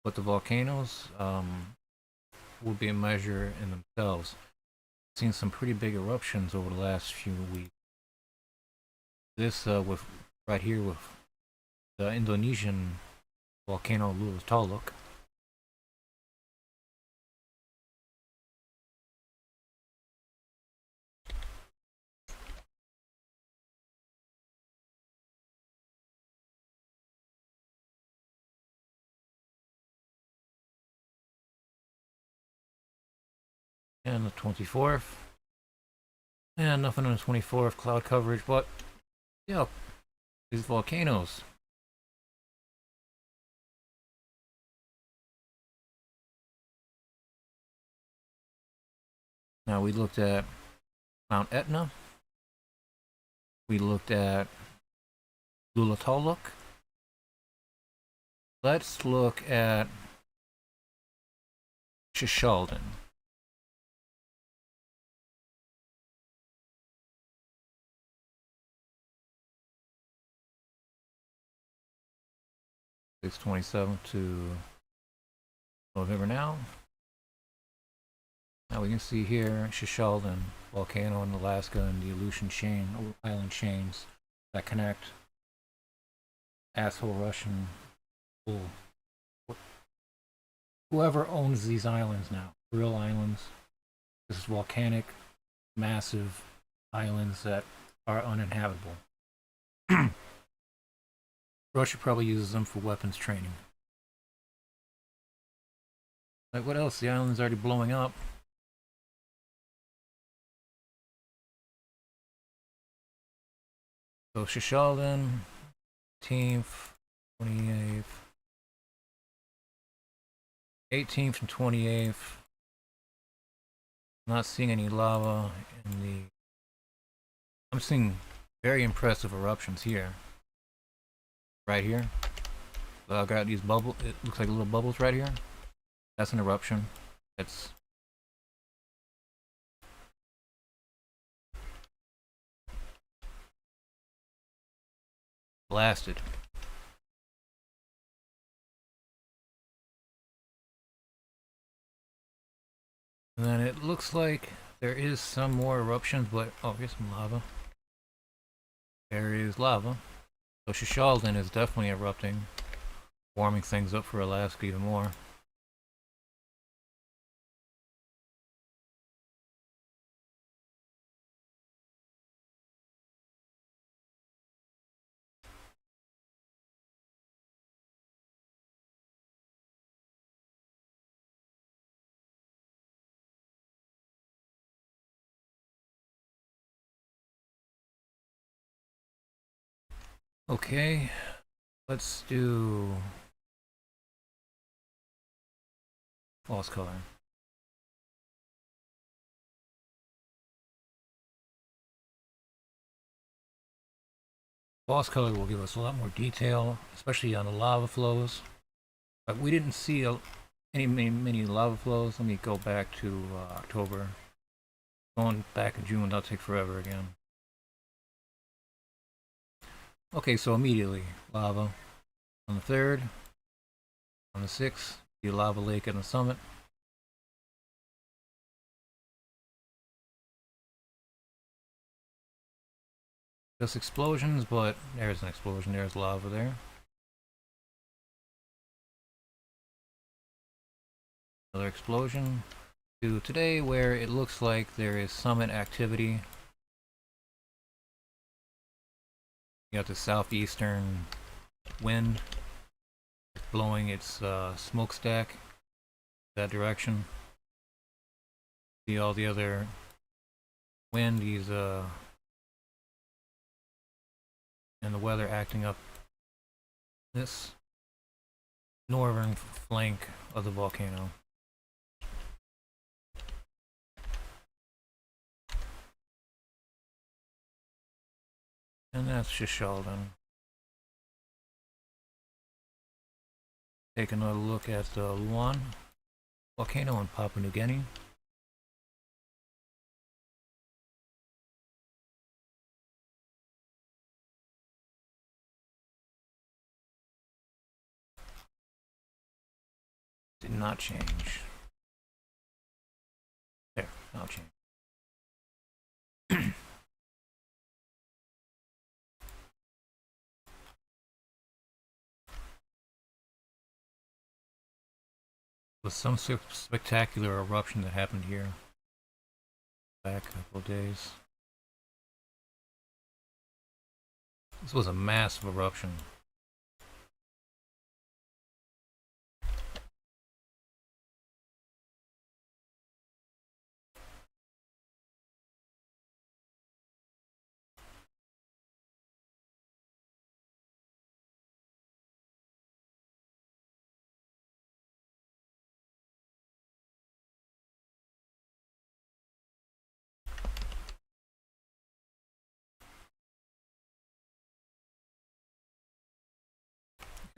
But the volcanoes will be a measure in themselves. I've seen some pretty big eruptions over the last few weeks. This with right here with the Indonesian volcano Lulutaluk. And the 24th. And nothing on the 24th, cloud coverage, but yeah, these volcanoes. Now we looked at Mount Etna. We looked at Lulutaluk. Let's look at Shishalden. It's 27th to November now. Now we can see here Shishalden volcano in Alaska and the Aleutian chain, island chains that connect. Asshole Russian. Whoever owns these islands now, real islands. This is volcanic, massive islands that are uninhabitable. Russia probably uses them for weapons training. Like what else? The island's already blowing up. So Shishalden, 18th, 28th, 18th and 28th. Not seeing any lava in the. I'm seeing very impressive eruptions here. Right here. So I've got these bubbles. It looks like little bubbles right here. That's an eruption. It's blasted. And then it looks like there is some more eruptions, but oh, here's some lava. There is lava. So Shishalden is definitely erupting, warming things up for Alaska even more. Okay, let's do false color. False color will give us a lot more detail, especially on the lava flows. But we didn't see many lava flows. Let me go back to October. Going back in June, that'll take forever again. Okay, so immediately lava on the 3rd, on the 6th, the lava lake at the summit. Just explosions, but there's an explosion. There's lava there. Another explosion. To today, where it looks like there is summit activity. You got the southeastern wind blowing its smokestack that direction. See all the other wind, and the weather acting up this northern flank of the volcano. And that's Shishalden. Take another look at the Luan volcano in Papua New Guinea. Did not change. There, now change. Was some spectacular eruption that happened here back a couple of days. This was a massive eruption.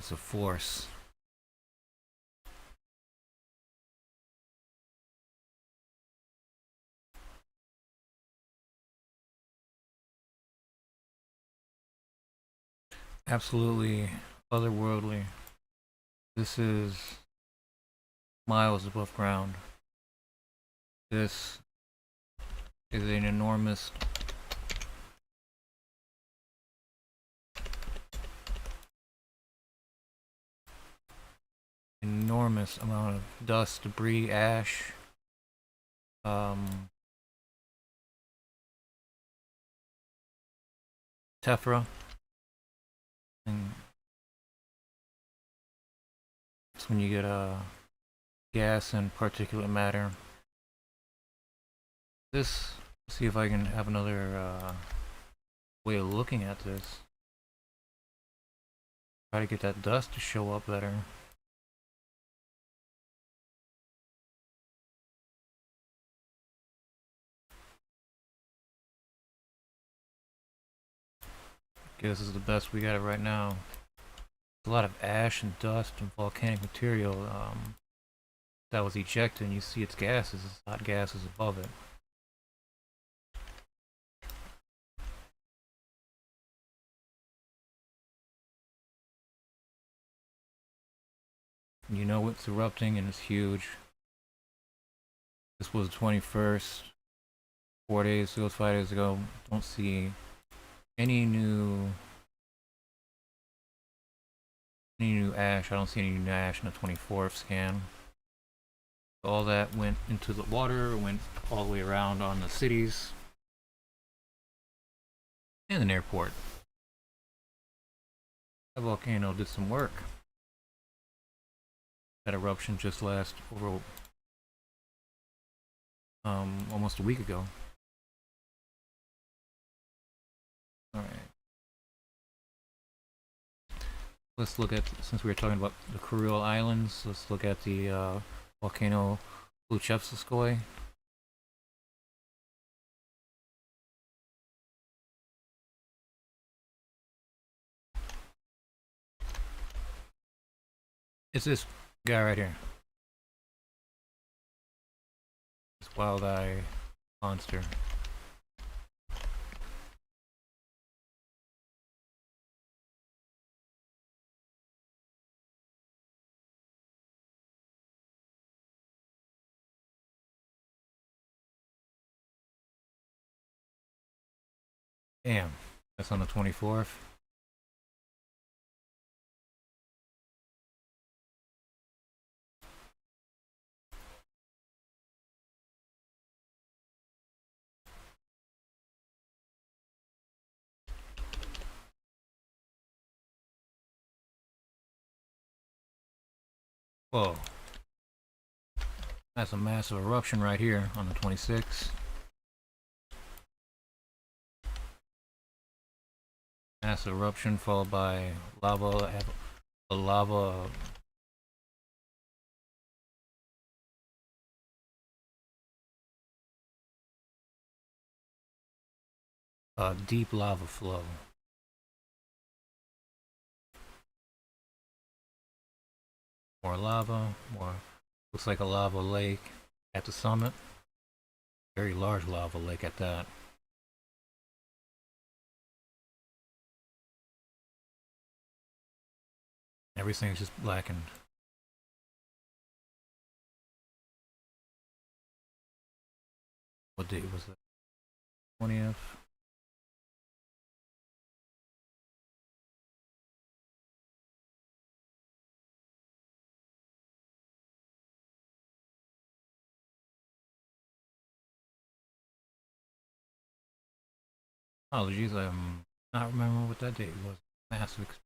It's a force. Absolutely otherworldly. This is miles above ground. This is an enormous amount of dust, debris, ash, tephra, and it's when you get gas and particulate matter. This, see if I can have another way of looking at this. Try to get that dust to show up better. Guess this is the best we got it right now. A lot of ash and dust and volcanic material that was ejected, and you see its gases, its hot gases above it. You know it's erupting and it's huge. This was the 21st, 4 days ago, 5 days ago. Don't see any new ash. I don't see any new ash in the 24th scan. All that went into the water, went all the way around on the cities and an airport. That volcano did some work. That eruption just last over almost a week ago. All right. Let's look at, since we were talking about the Kuril Islands, let's look at the volcano Luchevskoy. It's this guy right here. wild eye monster. Damn, that's on the 24th. Whoa. That's a massive eruption right here on the 26th. Massive eruption followed by lava deep lava flow. More lava, more looks like a lava lake at the summit. Very large lava lake at that. Everything's just blackened. What date was that? 20th. Apologies, I'm not remembering what that date was. Massive explosion.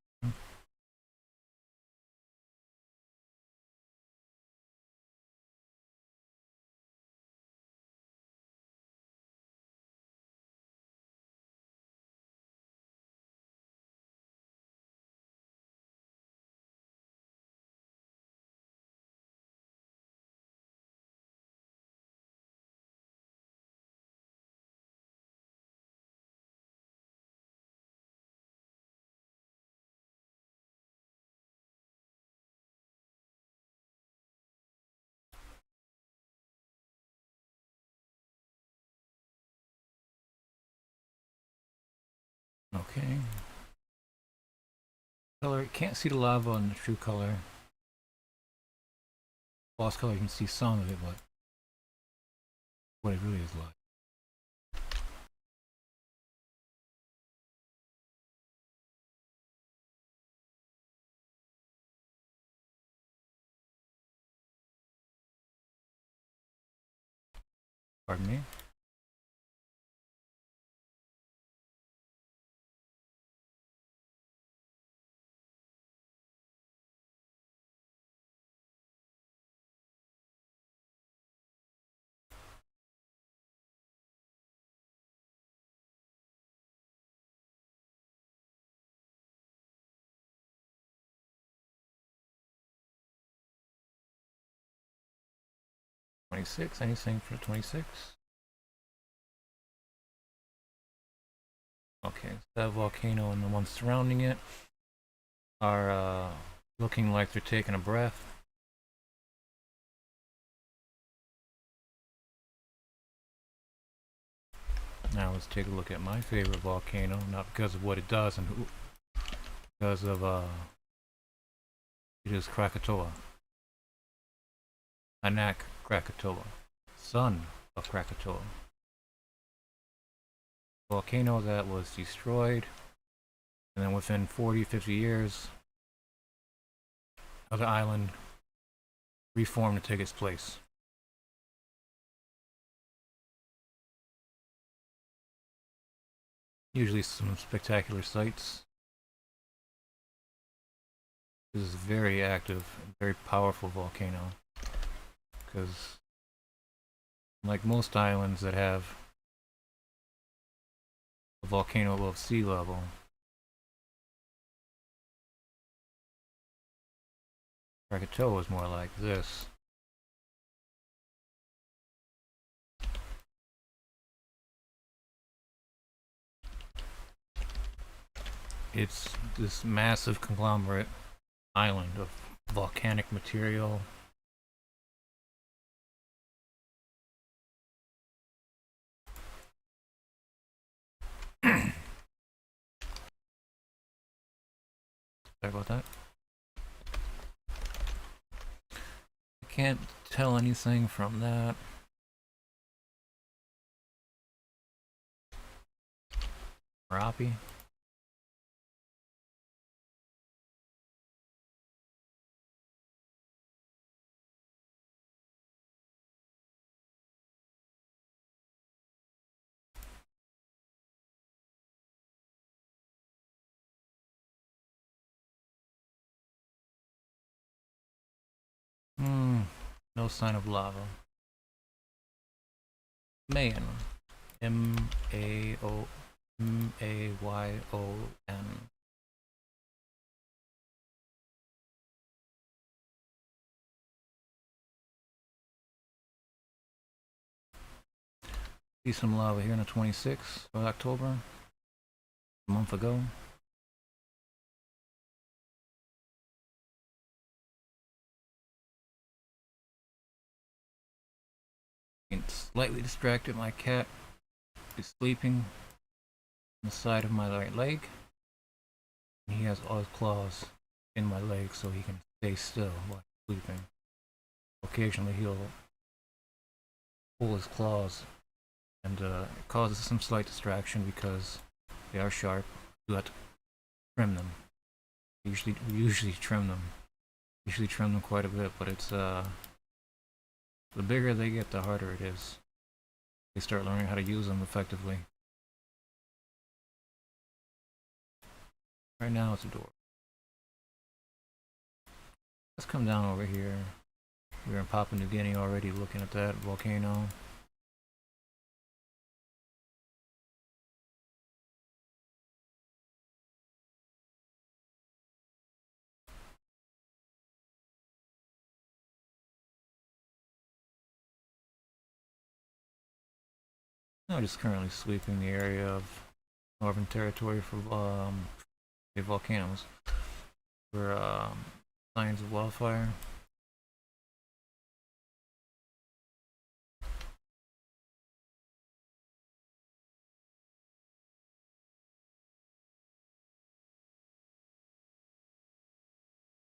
Okay. Color, can't see the lava in the true color. False color, you can see some of it, but what it really is like. Pardon me. '26. Anything for 26? Okay, so that volcano and the ones surrounding it are looking like they're taking a breath. Now let's take a look at my favorite volcano, not because of what it does and who, because of it is Krakatoa. Anak Krakatoa, son of Krakatoa. Volcano that was destroyed, and then within 40-50 years, another island reformed to take its place. Usually some spectacular sights. This is a very active, very powerful volcano. Because, like most islands that have a volcano above sea level, Krakatoa is more like this. It's this massive conglomerate island of volcanic material. Sorry about that. I can't tell anything from that. Merapi. No sign of lava. Mayon. Mayon. See some lava here on the 26th of October, a month ago. Getting slightly distracted. My cat is sleeping on the side of my right leg. And he has all his claws in my leg so he can stay still while sleeping. Occasionally he'll pull his claws, and it causes some slight distraction because they are sharp. You have to trim them. We usually trim them. Usually trim them quite a bit, but it's the bigger they get, the harder it is. They start learning how to use them effectively. Right now it's a door. Let's come down over here. We're in Papua New Guinea already, looking at that volcano. I'm just currently sweeping the area of Northern Territory for the volcanoes. For signs of wildfire.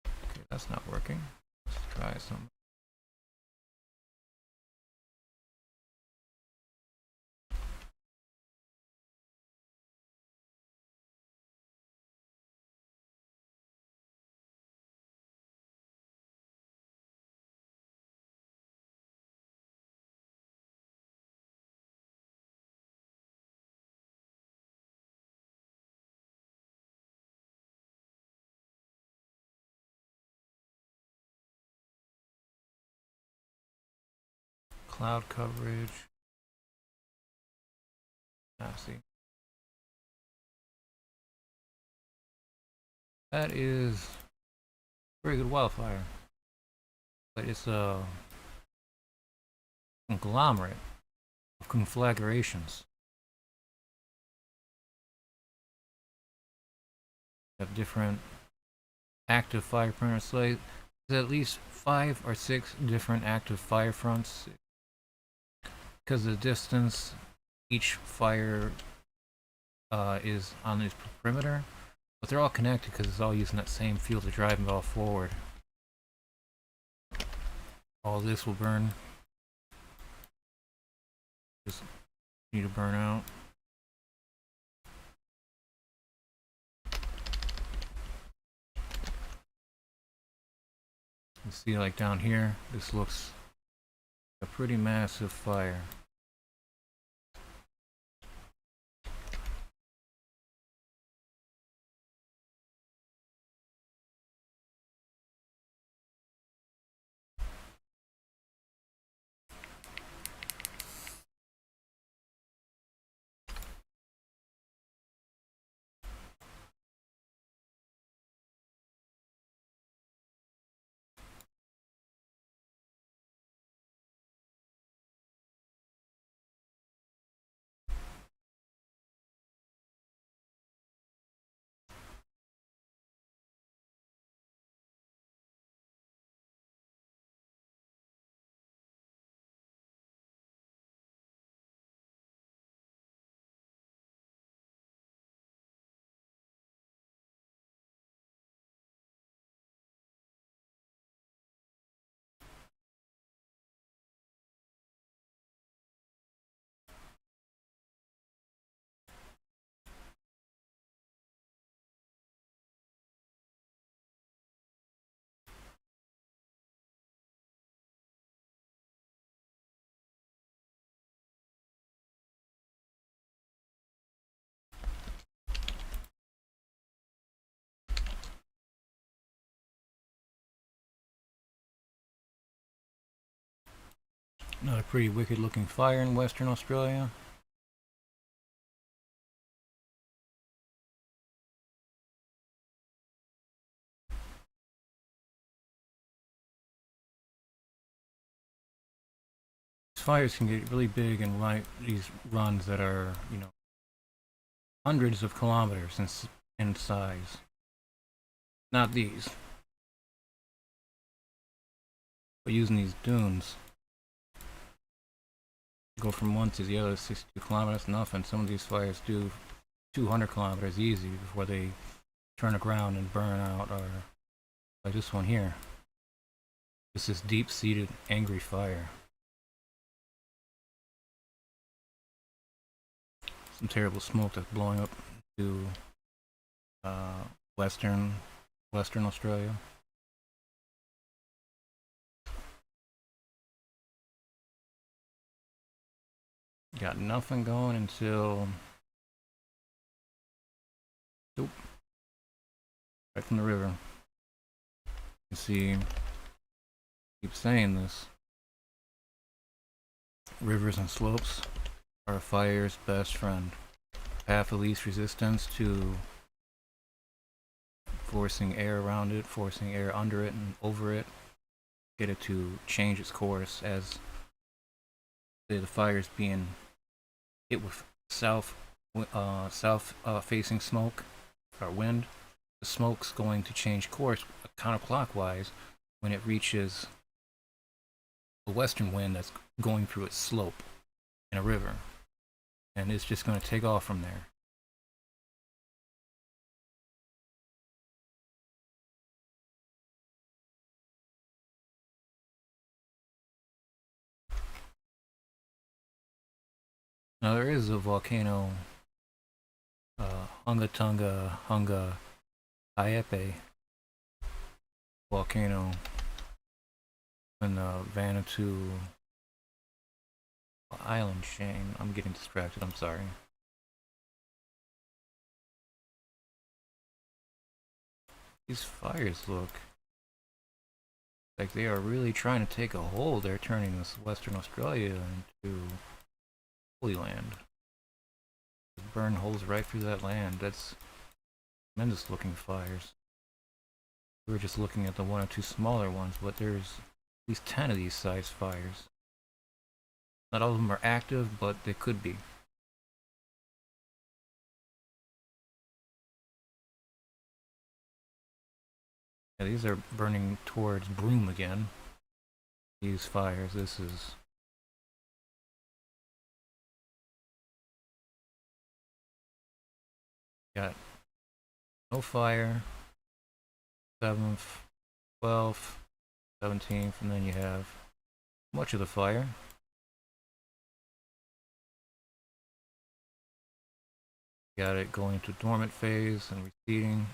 Okay, that's not working. Let's try some. Cloud coverage. See. That is very good wildfire. But it's a conglomerate of conflagrations. You have different active fire fronts. Like there's at least 5 or 6 different active fire fronts. Because of the distance each fire is on its perimeter, but they're all connected because it's all using that same fuel to drive them all forward. All this will burn. Just need to burn out. You see, like down here, this looks like a pretty massive fire. Another pretty wicked looking fire in Western Australia. These fires can get really big and these runs that are, you know, hundreds of kilometers in size. Not these, but using these dunes, go from one to the other, 62 kilometers, nothing. Some of these fires do 200 kilometers easy before they turn around and burn out, or like this one here. This is deep-seated, angry fire. Some terrible smoke that's blowing up to Western Australia. Got nothing going until nope, right from the river. You see, keep saying this. Rivers and slopes are a fire's best friend. Path of least resistance to forcing air around it, forcing air under it and over it, get it to change its course as the fire's being hit with south facing smoke or wind. The smoke's going to change course counterclockwise when it reaches the western wind that's going through its slope in a river, and it's just going to take off from there. Now there is a volcano, Hunga Haiape volcano in the Vanuatu island chain. I'm getting distracted, I'm sorry. These fires look like they are really trying to take a hold. They're turning this Western Australia into Holy Land. Burn holes right through that land. That's tremendous looking fires. We were just looking at the one or two smaller ones, but there's at least 10 of these size fires. Not all of them are active, but they could be. Yeah, these are burning towards Broome again. These fires, this is... Got no fire, 7th, 12th, 17th, and then you have much of the fire. Got it going to dormant phase and receding,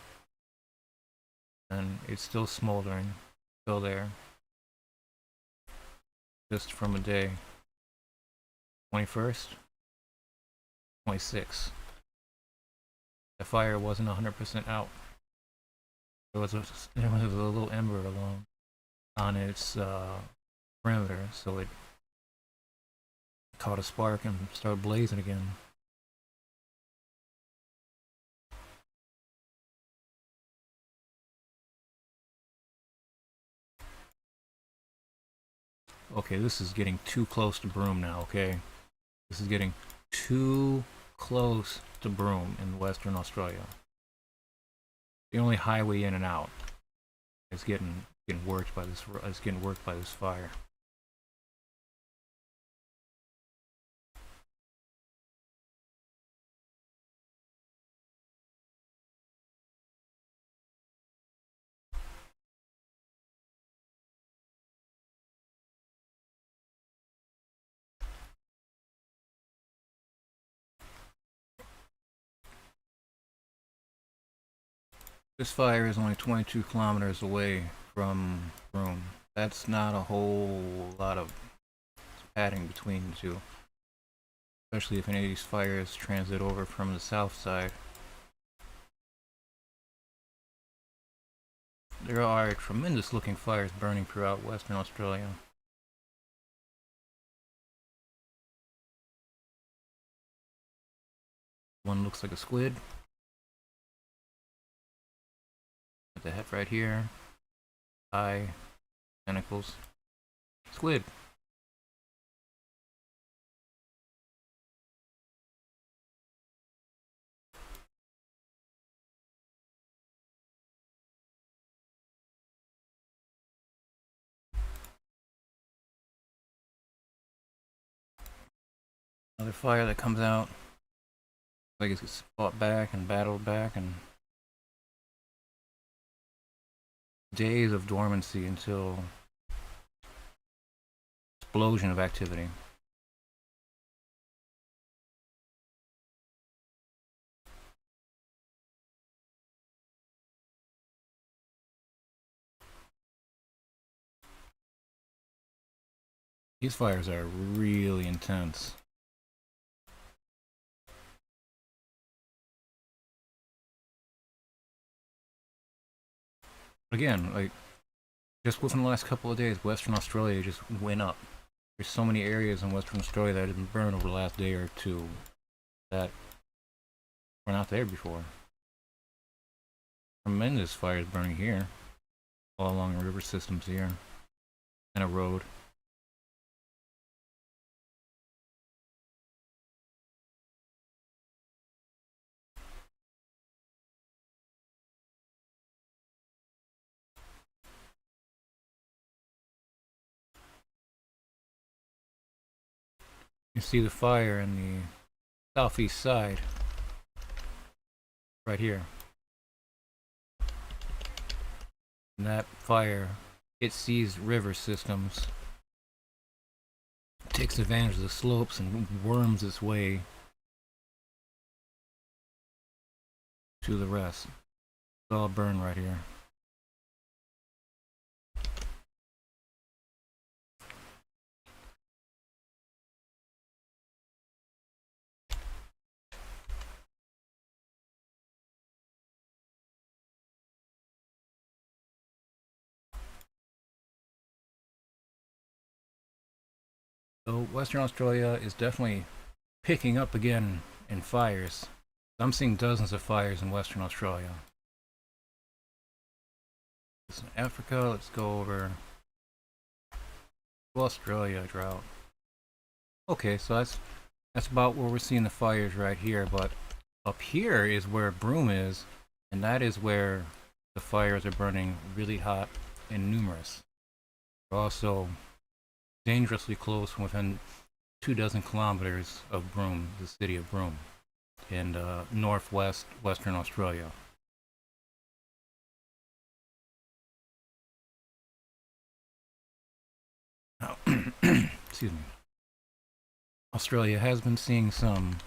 and it's still smoldering, still there. Just from a day. 21st, 26th. The fire wasn't 100% out. There was a little ember along on its perimeter, so it caught a spark and started blazing again. Okay, this is getting too close to Broome now, okay? This is getting too close to Broome in Western Australia. The only highway in and out is getting worked by this. It's getting worked by this fire. This fire is only 22 kilometers away from Broome. That's not a whole lot of padding between the two, especially if any of these fires transit over from the south side. There are tremendous looking fires burning throughout Western Australia. One looks like a squid. Got the head right here. Eye, tentacles. Squid. Another fire that comes out. Like it's fought back and battled back, and days of dormancy until explosion of activity. These fires are really intense. Again, like, just within the last couple of days, Western Australia just went up. There's so many areas in Western Australia that have been burned over the last day or two that were not there before. Tremendous fires burning here, all along the river systems here, and a road. You see the fire in the southeast side, right here. And that fire, it sees river systems, takes advantage of the slopes and worms its way to the rest. It's all burned right here. So Western Australia is definitely picking up again in fires. I'm seeing dozens of fires in Western Australia. In Africa, let's go over to Australia drought. Okay, so that's about where we're seeing the fires right here, but up here is where Broome is, and that is where the fires are burning really hot and numerous. We're also dangerously close, within 24 kilometers of Broome, the city of Broome, in northwest Western Australia. Now, excuse me. Australia has been seeing some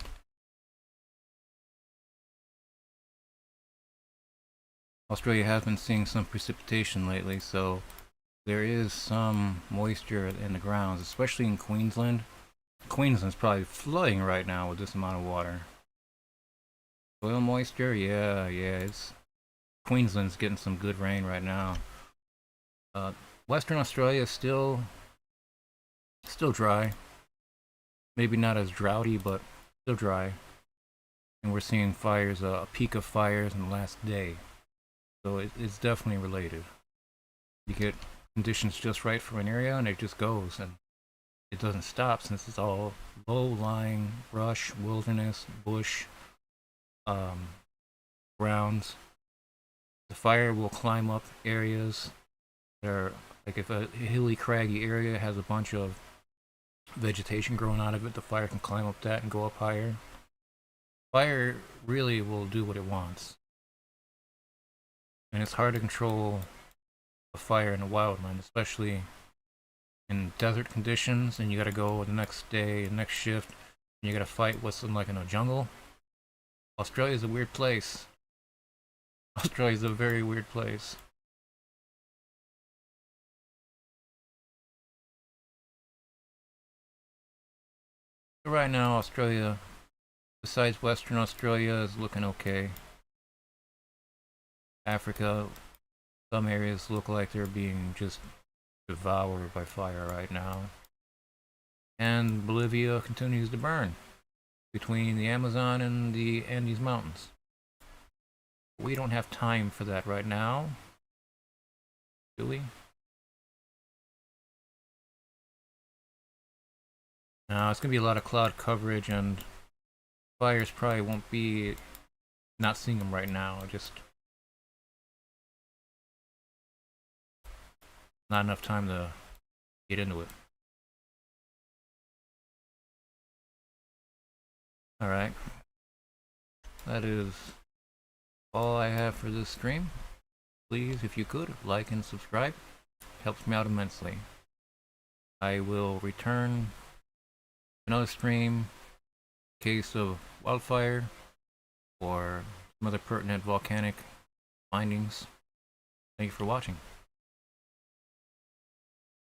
precipitation lately, so there is some moisture in the grounds, especially in Queensland. Queensland's probably flooding right now with this amount of water. Soil moisture, yeah, it's Queensland's getting some good rain right now. Western Australia is still dry. Maybe not as droughty, but still dry. And we're seeing fires, a peak of fires in the last day. So it's definitely related. You get conditions just right for an area, and it just goes, and it doesn't stop, since it's all low-lying brush, wilderness, bush, grounds. The fire will climb up areas that are, like, if a hilly, craggy area has a bunch of vegetation growing out of it, the fire can climb up that and go up higher. Fire really will do what it wants. And it's hard to control a fire in the wildland, especially in desert conditions, and you gotta go the next day, the next shift, and you gotta fight what's like in a jungle. Australia's a weird place. Australia's a very weird place. So right now, Australia, besides Western Australia, is looking okay. Africa, some areas look like they're being just devoured by fire right now. And Bolivia continues to burn. between the Amazon and the Andes Mountains. We don't have time for that right now, do we? Now it's gonna be a lot of cloud coverage, and fires probably won't be not seeing them right now. Just not enough time to get into it. Alright. That is all I have for this stream. Please, if you could, like and subscribe. Helps me out immensely. I will return another stream in case of wildfire or some other pertinent volcanic findings. Thank you for watching.